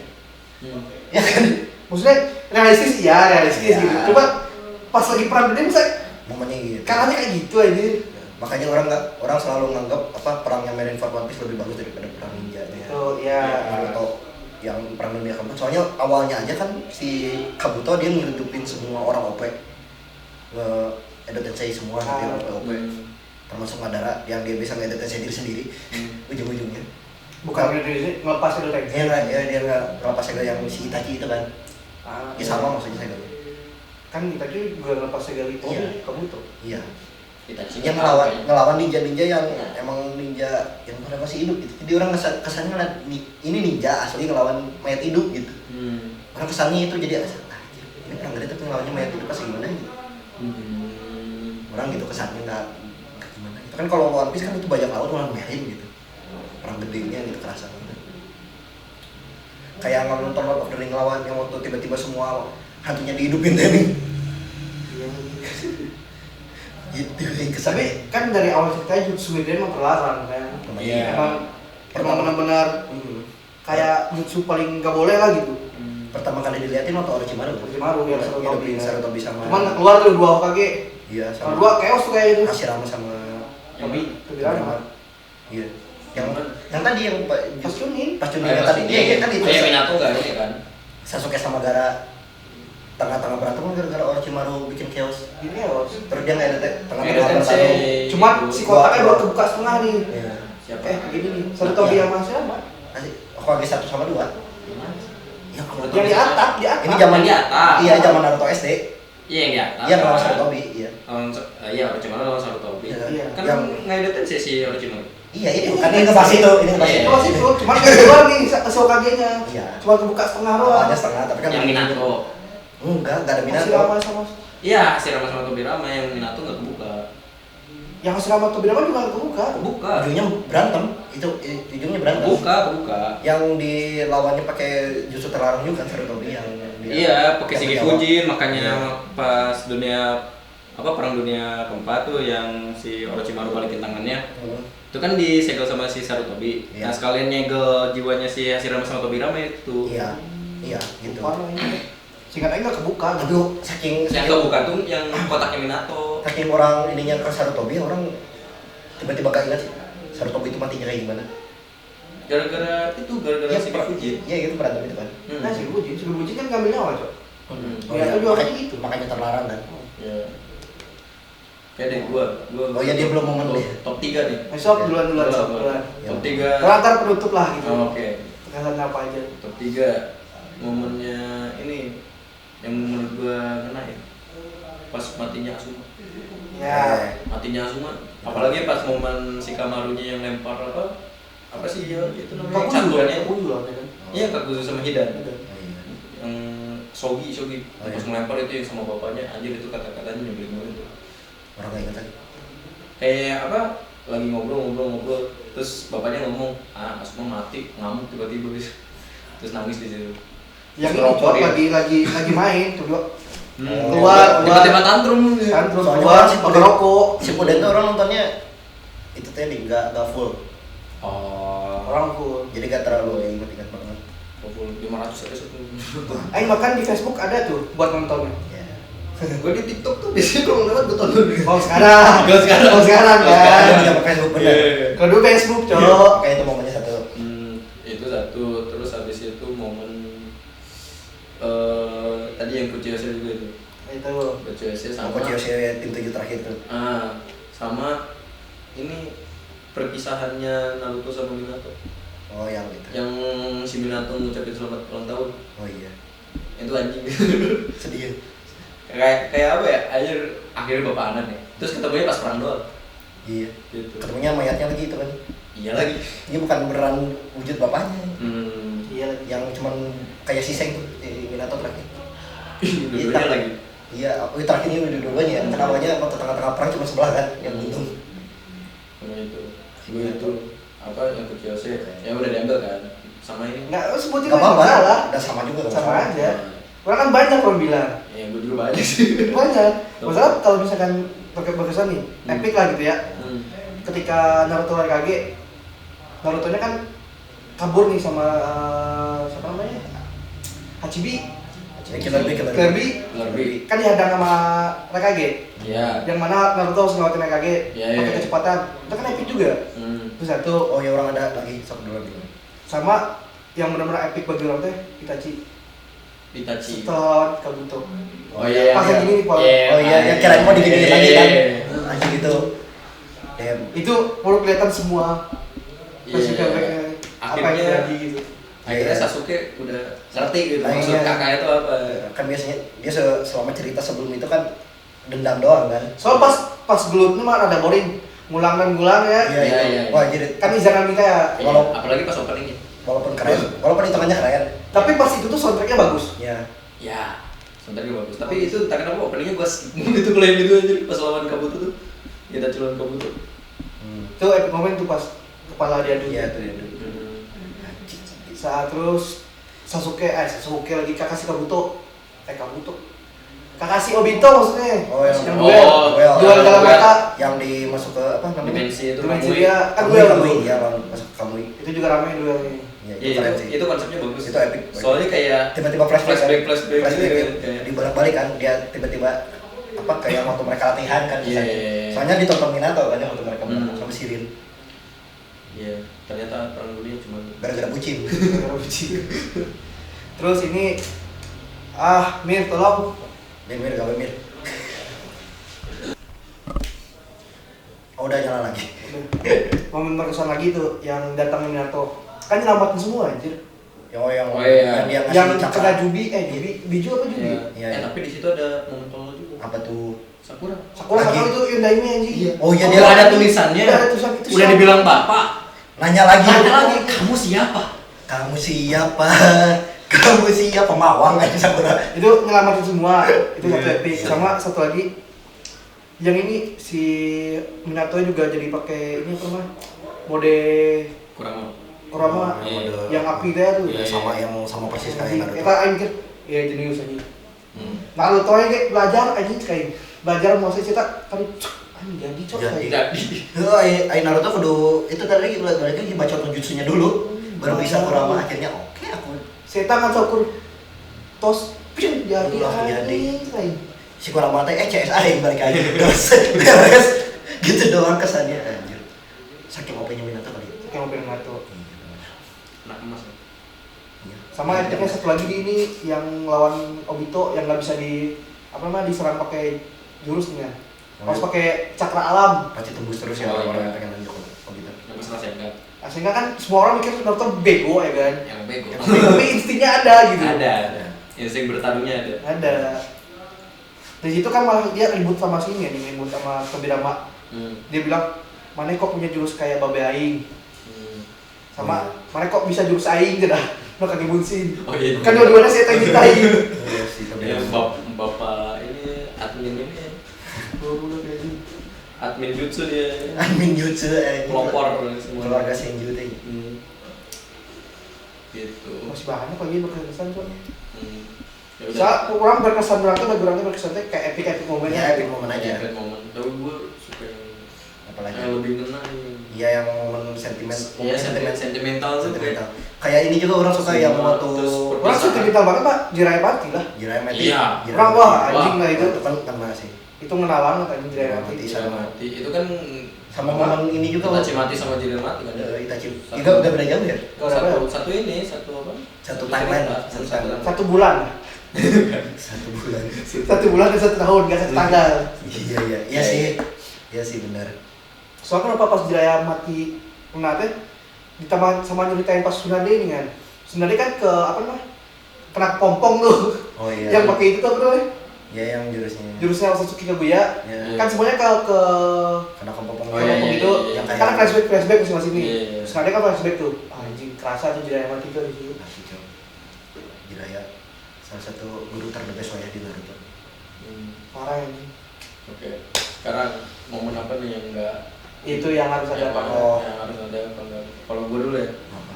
Ya kan? maksudnya realistis Iya. gitu. Coba pas lagi perang gede bisa Momennya gitu. kalahnya kayak gitu aja. Makanya orang selalu nganggap apa perangnya Marineford One Piece lebih bagus daripada perang ninja-nya. Oh iya. Naruto yang perang dunia keempat. Soalnya awalnya aja kan si Kabuto dia ngehidupin semua orang OP. Edo Tensei semua dia OP. Termasuk Madara yang dia bisa ngedit diri sendiri ujung-ujungnya. Bukan ini ngelepas segel tadi. Dia nggak ngelepas segel yang si Itachi itu kan. Ya sama maksudnya segel. Kan Itachi juga ngelepas segel itu. Iya. Kabuto. Iya. Itachi Yang ngelawan ninja yang emang ninja yang pada masih hidup gitu. Jadi orang kesannya ngeliat ini ninja asli ngelawan mayat hidup gitu. Orang kesannya itu jadi ini orang gede tapi ngelawannya mayat hidup pasti gimana gitu. Orang gitu kesannya nggak gimana gitu. Kan kalau One Piece kan itu banyak lawan orang biarin gitu. Orang gedenya gitu kerasa gitu. Kayak nonton Lord of the Ring lawan yang waktu tiba-tiba semua hantunya dihidupin tadi. Gitu kesannya. Tapi kan dari awal ceritanya Jutsu Midden emang terlarang kan. Iya. Emang benar-benar kayak jutsu paling nggak boleh lah gitu. Pertama kali diliatin waktu Orochimaru. Orochimaru yang Sarutobi sama. Cuman keluar tuh 2 Hokage. Iya Sama 2 chaos tuh kayak itu. Hashirama sama Tobirama. Iya. Yang tadi yang Pas Chunin. yang tadi iya kan itu. Kayak Minato enggak ini kan. Sasuke sama Gara tengah-tengah berantem kan gara-gara Orochimaru bikin chaos. Ini chaos. Terus dia nggak ada tengah-tengah Nggak ada berantem. sensei. Cuman si kotaknya baru kebuka setengah nih. Iya. Siapa? Gini nih. Sarutobi Iya. sama siapa? Hokage 1 sama 2. Ya, Yang di atap, ini zaman di atas. Iya, zaman Naruto SD. Iya yang di atas. Iya, lawan Sarutobi, iya. Iya Orochimaru lawan Sarutobi. Iya. Kan Yang nggak ada tensi si Orochimaru. iya itu kan ini ngebahas itu, ini ngebahas Iya. itu. Terus itu cuman keluar nih si Hokage-nya. Iya. Cuma kebuka setengah doang. Awalnya setengah, tapi kan Yang Minato. Enggak ada Minato. Hashirama sama Iya, Hashirama sama Tobirama yang Minato nggak kebuka. yang Hashirama Tobirama juga nggak kebuka. Kebuka. Ujungnya berantem, itu ujungnya berantem. Kebuka. Yang dilawannya pakai jutsu terlarang juga kan Sarutobi yang dia Iya, pakai yang Shiki menjawab. Fujin, makanya Iya. pas perang dunia keempat tuh yang si Orochimaru balikin tangannya. Itu kan disegel sama si Sarutobi. Iya. Nah, sekalian nyegel jiwanya si Hashirama sama Tobirama itu. Iya, iya gitu. Parah ini. Singkat aja nggak kebuka. Aduh, saking Yang kebuka tuh yang kotaknya Minato. saking orang ininya ke Sarutobi, orang tiba-tiba gak ingat sih Sarutobi itu matinya kayak gimana. Gara-gara Shiki Fujin. Iya gitu berantem itu kan. Nah si Bujin kan ngambil nyawa cok. Oh, Minato iya, juga makanya, gitu. makanya terlarang kan. Iya. Kayak deh gua. Oh iya, dia belum momen top, deh. top 3 nih. Besok Iya. duluan Gua. sok. Top 3. Lantar penutup lah gitu. Oh, oke. Tegasan apa aja. Top 3 momennya ini yang menurut gua kena ya. Pas matinya Asuma. Ya. Matinya Asuma. Apalagi pas momen si Kamarunya yang lempar apa sih ya itu namanya campurannya. Kakuzu lah kan. Iya, Kakuzu sama Hidan. Oh, iya. Yang Shogi Oh, iya. pas melempar itu yang sama bapaknya, anjir itu kata-katanya nyebelin banget tuh. Orang gak ingat lagi. Kayak apa, lagi ngobrol terus bapaknya ngomong, Asuma mati, ngamuk tiba-tiba gitu, terus nangis di situ. Yang Terus ini ngerokok cok dia. lagi main tuh dua. Keluar. tiba-tiba tantrum Tantrum Soalnya keluar si pakai rokok. Si Puden tuh orang nontonnya itu tuh nggak full. Oh, Orang full. Jadi gak terlalu ingat banget. 500 episode. Aing makan di Facebook ada tuh buat nontonnya. Ya. Gue di TikTok tuh biasanya kalau lewat gue tonton. Oh sekarang. Kalau sekarang. Oh sekarang Kalau kan. sekarang. Ada sama Facebook bener. Kalau dulu Facebook cok. Kayak itu momennya satu. Itu satu, terus habis itu momen tadi yang Kuchiyose juga itu. Itu. Kuchiyose sama. Aku Chiyose tim 7 terakhir tuh. Sama ini perpisahannya Naruto sama Minato. Oh yang itu. Yang si Minato ngucapin selamat ulang tahun. Oh iya. Itu anjing. Sedih. kayak apa ya? Akhirnya bapak anak nih. Terus ketemunya pas perang doang. Iya. Gitu. Ketemunya mayatnya lagi itu kan. Iya lagi. Ini bukan beneran wujud bapaknya. Iya. Yang cuman kayak siseng tuh di Minato terakhir. Dua-duanya lagi. Iya, aku terakhir ini dua-duanya ya. Kan awalnya waktu tengah-tengah perang cuma sebelah kan yang buntung. Sama itu. Gue itu apa yang Kuchiyose ya udah diambil kan sama ini. Nggak sebutin Gak aja apa-apa. salah. Udah sama juga. nggak Sama masalah. aja. Orang kan banyak orang bilang. Ya gue juga banyak sih. Banyak. Masalah kalau misalkan pakai berkesan nih, epic lah gitu ya. Ketika Naruto lari Kage, Naruto-nya kan kabur nih sama siapa namanya? Hachibi. Kirby Lebih. kan dihadang sama Raikage. Ya. Yang mana Naruto harus ngelawatin Raikage Iya, pakai iya. kecepatan. Itu kan epic juga. Terus satu Oh ya orang ada lagi satu dua lagi. sama yang benar-benar epic bagi orang teh Itachi Itachi. setelah lawan Kabuto. Oh iya. Pas yang gini, Paul. Oh iya, yang kirain mau diginiin lagi kan. Anjing gitu. Damn. Itu perlu kelihatan semua. Iya. Flashback-nya. apa yang akhirnya terjadi gitu. akhirnya Iya. Sasuke udah ngerti gitu Nah, maksud iya. kakaknya itu apa. Kan biasanya dia selama cerita sebelum itu kan dendam doang kan. Soal pas gelutnya mah ada boring, ngulang dan ngulang ya. Iya, Iya, iya. iya. Wah, jadi Kan Izan Mika ya. Iya, Walau- apalagi pas openingnya. walaupun keren, walaupun hitungannya keren. Tapi pas itu tuh soundtracknya bagus. Ya. Ya, sebenarnya bagus. Tapi itu tak kenapa openingnya gua itu klaim itu aja pas lawan Kabuto tuh. Kita lawan Kabuto. Itu epic moment tuh pas kepala dia dulu. Iya, itu dia. Saat terus Sasuke lagi Kakashi Kabuto. Kakashi Obito maksudnya. Oh, yang Oh, duel dalam duel. mata. yang masuk ke apa namanya? Dimensi itu Dimensi Kamui. dia kan Kamui, duel Kamui, dulu. iya, masuk ke Kamui. Itu juga ramai duelnya. Ya, Iya, keren sih. itu konsepnya bagus. Itu epic. Soalnya kayak Tiba-tiba flashback flashback gitu gitu ya. kan, kayak Dibolak-balik kan dia tiba-tiba apa kayak waktu mereka latihan kan Iya, misalnya. iya, iya. Soalnya ditonton Minato kan waktu mereka Hmm. sama Sirin iya, ternyata perang dunia cuma gara-gara bucin. Terus ini Mir tolong. Mir gawe Mir. Oh, udah jalan lagi. Momen berkesan lagi tuh yang datang Minato. Kan nyelamatin semua anjir. Oh, yang Oh, iya. dia Yang ngasih kena cakra. Biju apa Jubi? Iya. Iya. Tapi di situ ada momen tolol juga. Apa tuh? Sakura. Sakura Lagi. tahu itu Yundaime anjing. Iya. Oh, iya, Oh, dia ada tulisannya. Iya, ada tulisan itu. Udah siapa? dibilang bapak. Nanya lagi. Tanya lagi, kamu siapa? Kamu siapa? Kamu siapa? Mawang aja Sakura. Itu nyelamatin semua. Itu satu Iya. epic. Sama satu lagi yang ini si Minato juga jadi pakai ini apa namanya? Mode Kurang mau. Kurama Iya. yang api teh tuh. Udah sama persis kayak Naruto. Kita aing mikir ya jenius aja. Hmm. Naruto nya kayak belajar aja kayak belajar mau saya cetak tapi anjing jadi cok Jadi. kayak. Jadi. Ai Naruto kudu itu tadi lagi balik lagi baca jutsunya dulu baru bisa Kurama akhirnya oke aku Saya tangan sokur tos piung jadi Langsung jadi. anjing lain. si Kurama teh CS aing balik aja terus beres gitu doang kesannya anjir saking OP-nya Minato kali. Kayak mobil Naruto. Anak emas. Iya. Sama etiknya satu lagi di ini yang lawan Obito yang nggak bisa diserang pakai jurusnya. Harus pakai cakra alam. Pasti tembus terus ya Oh, orang-orang iya. yang pengen lanjut oh gitu. Yang masalah Sengat. Sehingga kan semua orang mikir Naruto bego ya kan. Yang bego. Tapi instingnya ada gitu. Ada. Insting bertarungnya ada. Ada. Di situ kan malah dia ribut sama sini ya, ribut sama Tobirama. Dia bilang, "Mana kok punya jurus kayak Babe aing?" Sama, "Mana kok bisa jurus aing gitu dah." Lo kaki bunsin. Oh iya. Kan dua-duanya saya tanya Iya sih tapi Ya, bapak ini admin ini ya. Admin jutsu dia. admin jutsu Pelopor semua. keluarga Senju teh. Gitu. Masih banyak lagi berkesan tuh. Ya udah. Saat orang berkesan berangnya berkesan teh kayak epic momen Ya epic momen Ya, aja. epic momen. Tapi gue suka yang Apalagi lebih ngena nih. iya yang momen sentimen Iya, sentimental tuh sentimental. Kayak ini juga orang suka yang Semua, waktu terus Orang suka kita banget Pak, Jiraiya lah. Jiraiya Mati. Iya. Orang wah anjing lah itu itu. kan kena sih. Itu ngena banget anjing Jiraiya Mati. mati. Sama. mati. Itu kan Sama momen ini juga Itachi mati sama Jiren mati kan. Itachi. Satu. Enggak udah beda jauh ya? Satu ini, satu apa? Satu timeline. Satu timeline. 1 bulan. 1 bulan. 1 bulan dan 1 tahun, gak satu tanggal. Iya sih. Iya sih benar. Soalnya kenapa pas Jiraiya mati kena teh ditambah sama nyeritain pas Tsunade ini kan. Tsunade kan ke apa namanya? Kena pompong tuh. Oh iya. Yang pakai itu tuh apa namanya? Ya yang jurusnya. Jurusnya Sasuke Kaguya. Ya. Kan semuanya ke Karena kompong Oh, iya, pompong iya, itu. iya, iya. Karena flashback masing-masing nih. Iya, iya. Tsunade kan flashback tuh. Anjing kerasa tuh Jiraiya mati tuh di situ. Asik, Cok. Jiraiya salah satu guru terbesar ya di Naruto. Parah anjing. Oke. Sekarang momen apa nih yang enggak Itu yang harus ada apa? yang harus ada apa enggak? Kalau gue dulu ya, Apa?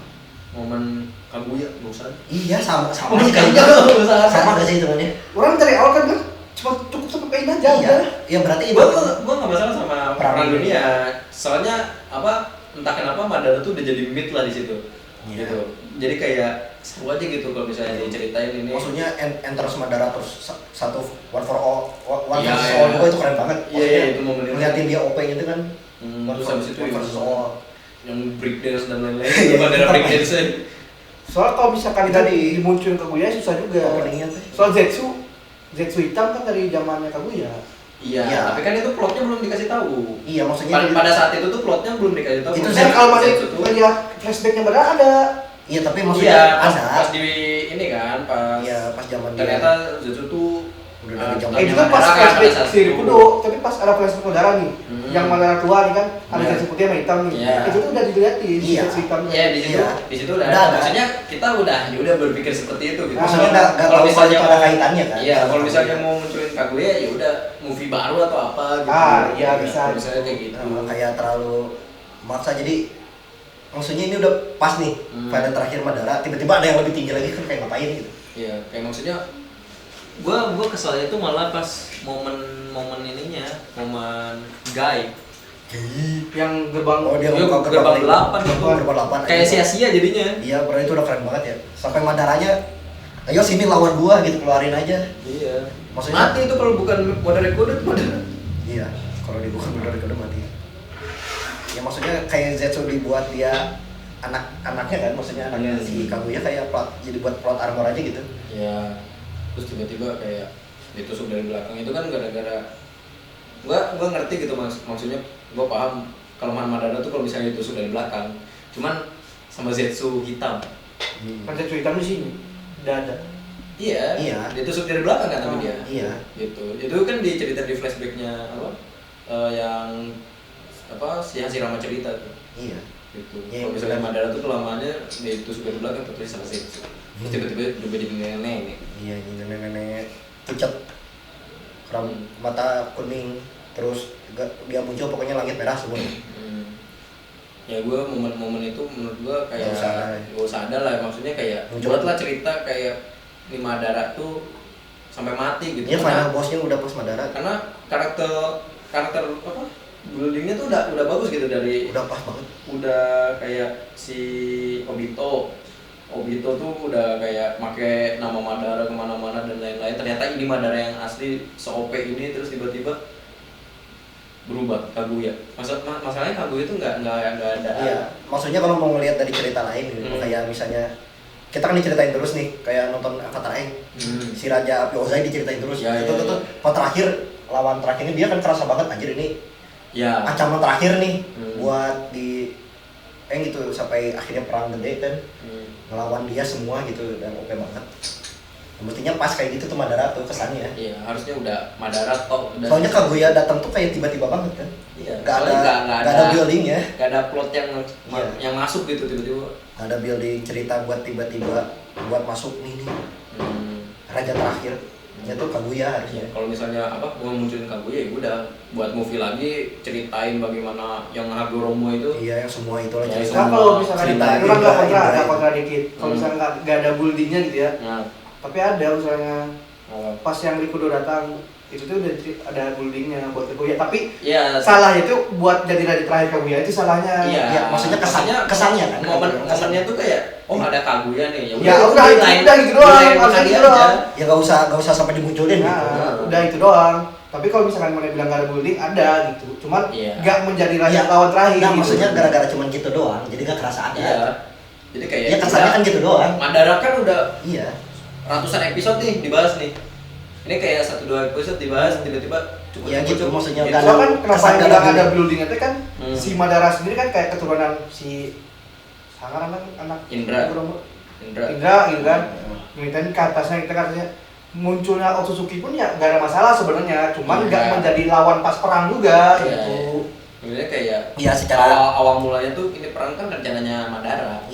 momen Kaguya bosan. Iya sama Momen sih Kaguya kayaknya. bosan. Sama gak sih hitungannya? Orang dari awal kan cuma cukup sampai kain aja Iya. udah. Iya berarti itu. Gue nggak masalah sama Perang perang dunia. dunia. Soalnya apa? Entah kenapa Madara tuh udah jadi mid lah di situ. Iya. Gitu. Jadi kayak seru aja gitu kalau misalnya diceritain ini. Maksudnya enter Madara terus satu one for all, one Iya, versus iya. all juga itu keren banget. Iya, iya, itu momen itu. Ngeliatin dia OP gitu kan. Terus habis itu one versus all. yang breakdance dan lain-lain. Itu Madara breakdance. Soalnya kalau misalkan Kita kita dimunculin Kaguya susah juga. Openingnya tuh. Soal Zetsu hitam kan dari zamannya Kaguya. Iya, Iya. tapi kan itu plotnya belum dikasih tahu. Iya, maksudnya Pada saat itu tuh plotnya belum dikasih tahu. Itu Dan kalau masih Zetsu tuh- ngeliat flashbacknya padahal ada. iya, tapi Iya, maksudnya pas ada. di ini kan, pas Iya, pas zaman dia ternyata Zetsu tuh udah dari zaman Itu tuh pas Madara kan, flashback pada saat si itu. Rikudo, tapi pas ada flashback Madara nih, yang Madara tua nih kan, ada Iya. Zetsu putih sama hitam nih. Iya. Itu tuh udah diliatin Iya. Zetsu hitamnya. Iya, di situ Iya. di situ udah Udah ada. ada. Maksudnya kita udah berpikir seperti itu gitu. Maksudnya Ah. nggak Kalau tahu misalnya itu ada kaitannya kan? Iya, sama kalau misalnya Kaguya. mau munculin Kaguya ya udah movie baru atau apa gitu. Ah, iya, bisa. Kalau misalnya kayak gitu. Kayak terlalu maksa, jadi maksudnya ini udah pas nih final terakhir Madara, tiba-tiba ada yang lebih tinggi lagi kan, kayak ngapain gitu. Iya, kayak maksudnya gua kesalnya itu malah pas momen ininya, momen Guy. Yang gerbang Oh, dia Iya, buka gerbang lagi. 8 gitu. Gerbang 8. Kayak sia-sia jadinya. Iya, bro, itu udah keren banget ya. Sampai Madaranya, ayo sini lawan gua gitu, keluarin aja. Iya. Maksudnya- Mati itu kalau bukan Madara Kode Madara. Iya, kalau dibuka bener kode mati. Ya maksudnya kayak Zetsu dibuat dia anak-anaknya kan, maksudnya anaknya si Kaguya kayak plot, jadi buat plot armor aja gitu. Iya. Terus tiba-tiba kayak ditusuk dari belakang itu kan gara-gara gua ngerti gitu maksudnya gua paham kelemahan Madara tuh kalau misalnya ditusuk dari belakang. Cuman sama Zetsu hitam. kan Zetsu hitam di sini. Dada. Iya. Iya. Ditusuk dari belakang kan tapi Oh, dia. Iya. Gitu. Itu kan diceritain di flashbacknya apa? Yang apa si Hashirama cerita tuh. Iya. Gitu. Iya, Kalau misalnya benar. Madara tuh kelamaannya ditusuk dari belakang terus sama Zetsu. Terus tiba-tiba berubah jadi nenek. Iya, ini nenek-nenek pucat, mata kuning, terus dia muncul pokoknya langit merah semua. Ya gue momen-momen itu menurut gue kayak Nggak gak usah ada lah, maksudnya kayak Muncul. buatlah cerita kayak di Madara tuh sampai mati gitu. Iya, final bossnya udah pas Madara, Karena karakter apa buildingnya tuh udah bagus gitu dari udah pas banget. udah kayak si Obito tuh udah kayak make nama Madara kemana-mana dan lain-lain. Ternyata ini Madara yang asli se-OP ini, terus tiba-tiba berubah Kaguya. Masalahnya Kaguya itu nggak ada. Iya, maksudnya kalau mau ngelihat dari cerita lain gitu, kayak misalnya kita kan diceritain terus nih, kayak nonton Avatar Aang, si Raja Api Ozai diceritain terus. Ya, itu ya, tuh ya. kalau terakhir lawan terakhirnya dia kan kerasa banget, anjir ini Ya. ancaman terakhir nih Hmm. buat di gitu, sampai akhirnya perang gede kan ngelawan dia semua gitu, dan OP banget. Mestinya pas kayak gitu tuh Madara tuh kesannya. Iya, harusnya udah Madara top. Soalnya Kaguya datang tuh kayak tiba-tiba banget kan. Iya. Gak soalnya ada, nggak gak ada buildingnya, Gak ada plot yang Iya. yang masuk gitu tiba-tiba. gak ada building cerita buat tiba-tiba buat masuk nih raja terakhir. Ya tuh Kaguya harusnya. Kalau misalnya apa mau munculin Kaguya ya udah buat movie lagi, ceritain bagaimana yang Hagoromo itu. Iya, yang semua itu lah Ya, cerita. Nah kalau misalkan cerita itu kan nggak kontra, Indra. ada kontra dikit. Kalau misalkan nggak ada buildingnya gitu ya, Nah, tapi ada misalnya apa? pas yang Rikudo datang itu tuh udah ada buildingnya buat Kaguya. Tapi Iya. salahnya itu buat jadi raja terakhir Kaguya itu salahnya. Iya, Iya, maksudnya kesannya kan. Momennya tuh kayak oh ada Kaguya nih. Ya udah itu ceritain- udah gitu doang, ceritain harusnya tadi gitu aja. doang. Ya gak usah sampai dimunculin gitu. Nah, udah itu doang. Tapi kalau misalkan mana bilang gak ada building, ada gitu. Cuman Iya. nggak menjadi raja Iya. lawan terakhir. Nah, gitu. maksudnya gara-gara cuman gitu doang, jadi gak kerasa ada. Iya. Jadi kayak Ya kesannya kan gitu doang. Madara kan udah Iya. ratusan episode nih dibahas nih. Ini kayak 1-2 episode dibahas tiba-tiba cukup. Iya gitu, maksudnya Gitu. nggak Soalnya kan kenapa kesan yang nggak bilang ada building. building itu kan Hmm. si Madara sendiri kan kayak keturunan si Sangar anak Indra. Indra gitu kan. Militain ke atasnya kita katanya munculnya Otsutsuki pun ya gak ada masalah sebenarnya, cuman Iya. nggak menjadi lawan pas perang juga Iya, gitu. Sebenarnya kayak Iya, secara awal mulanya tuh ini perang kan rencananya Madara. iya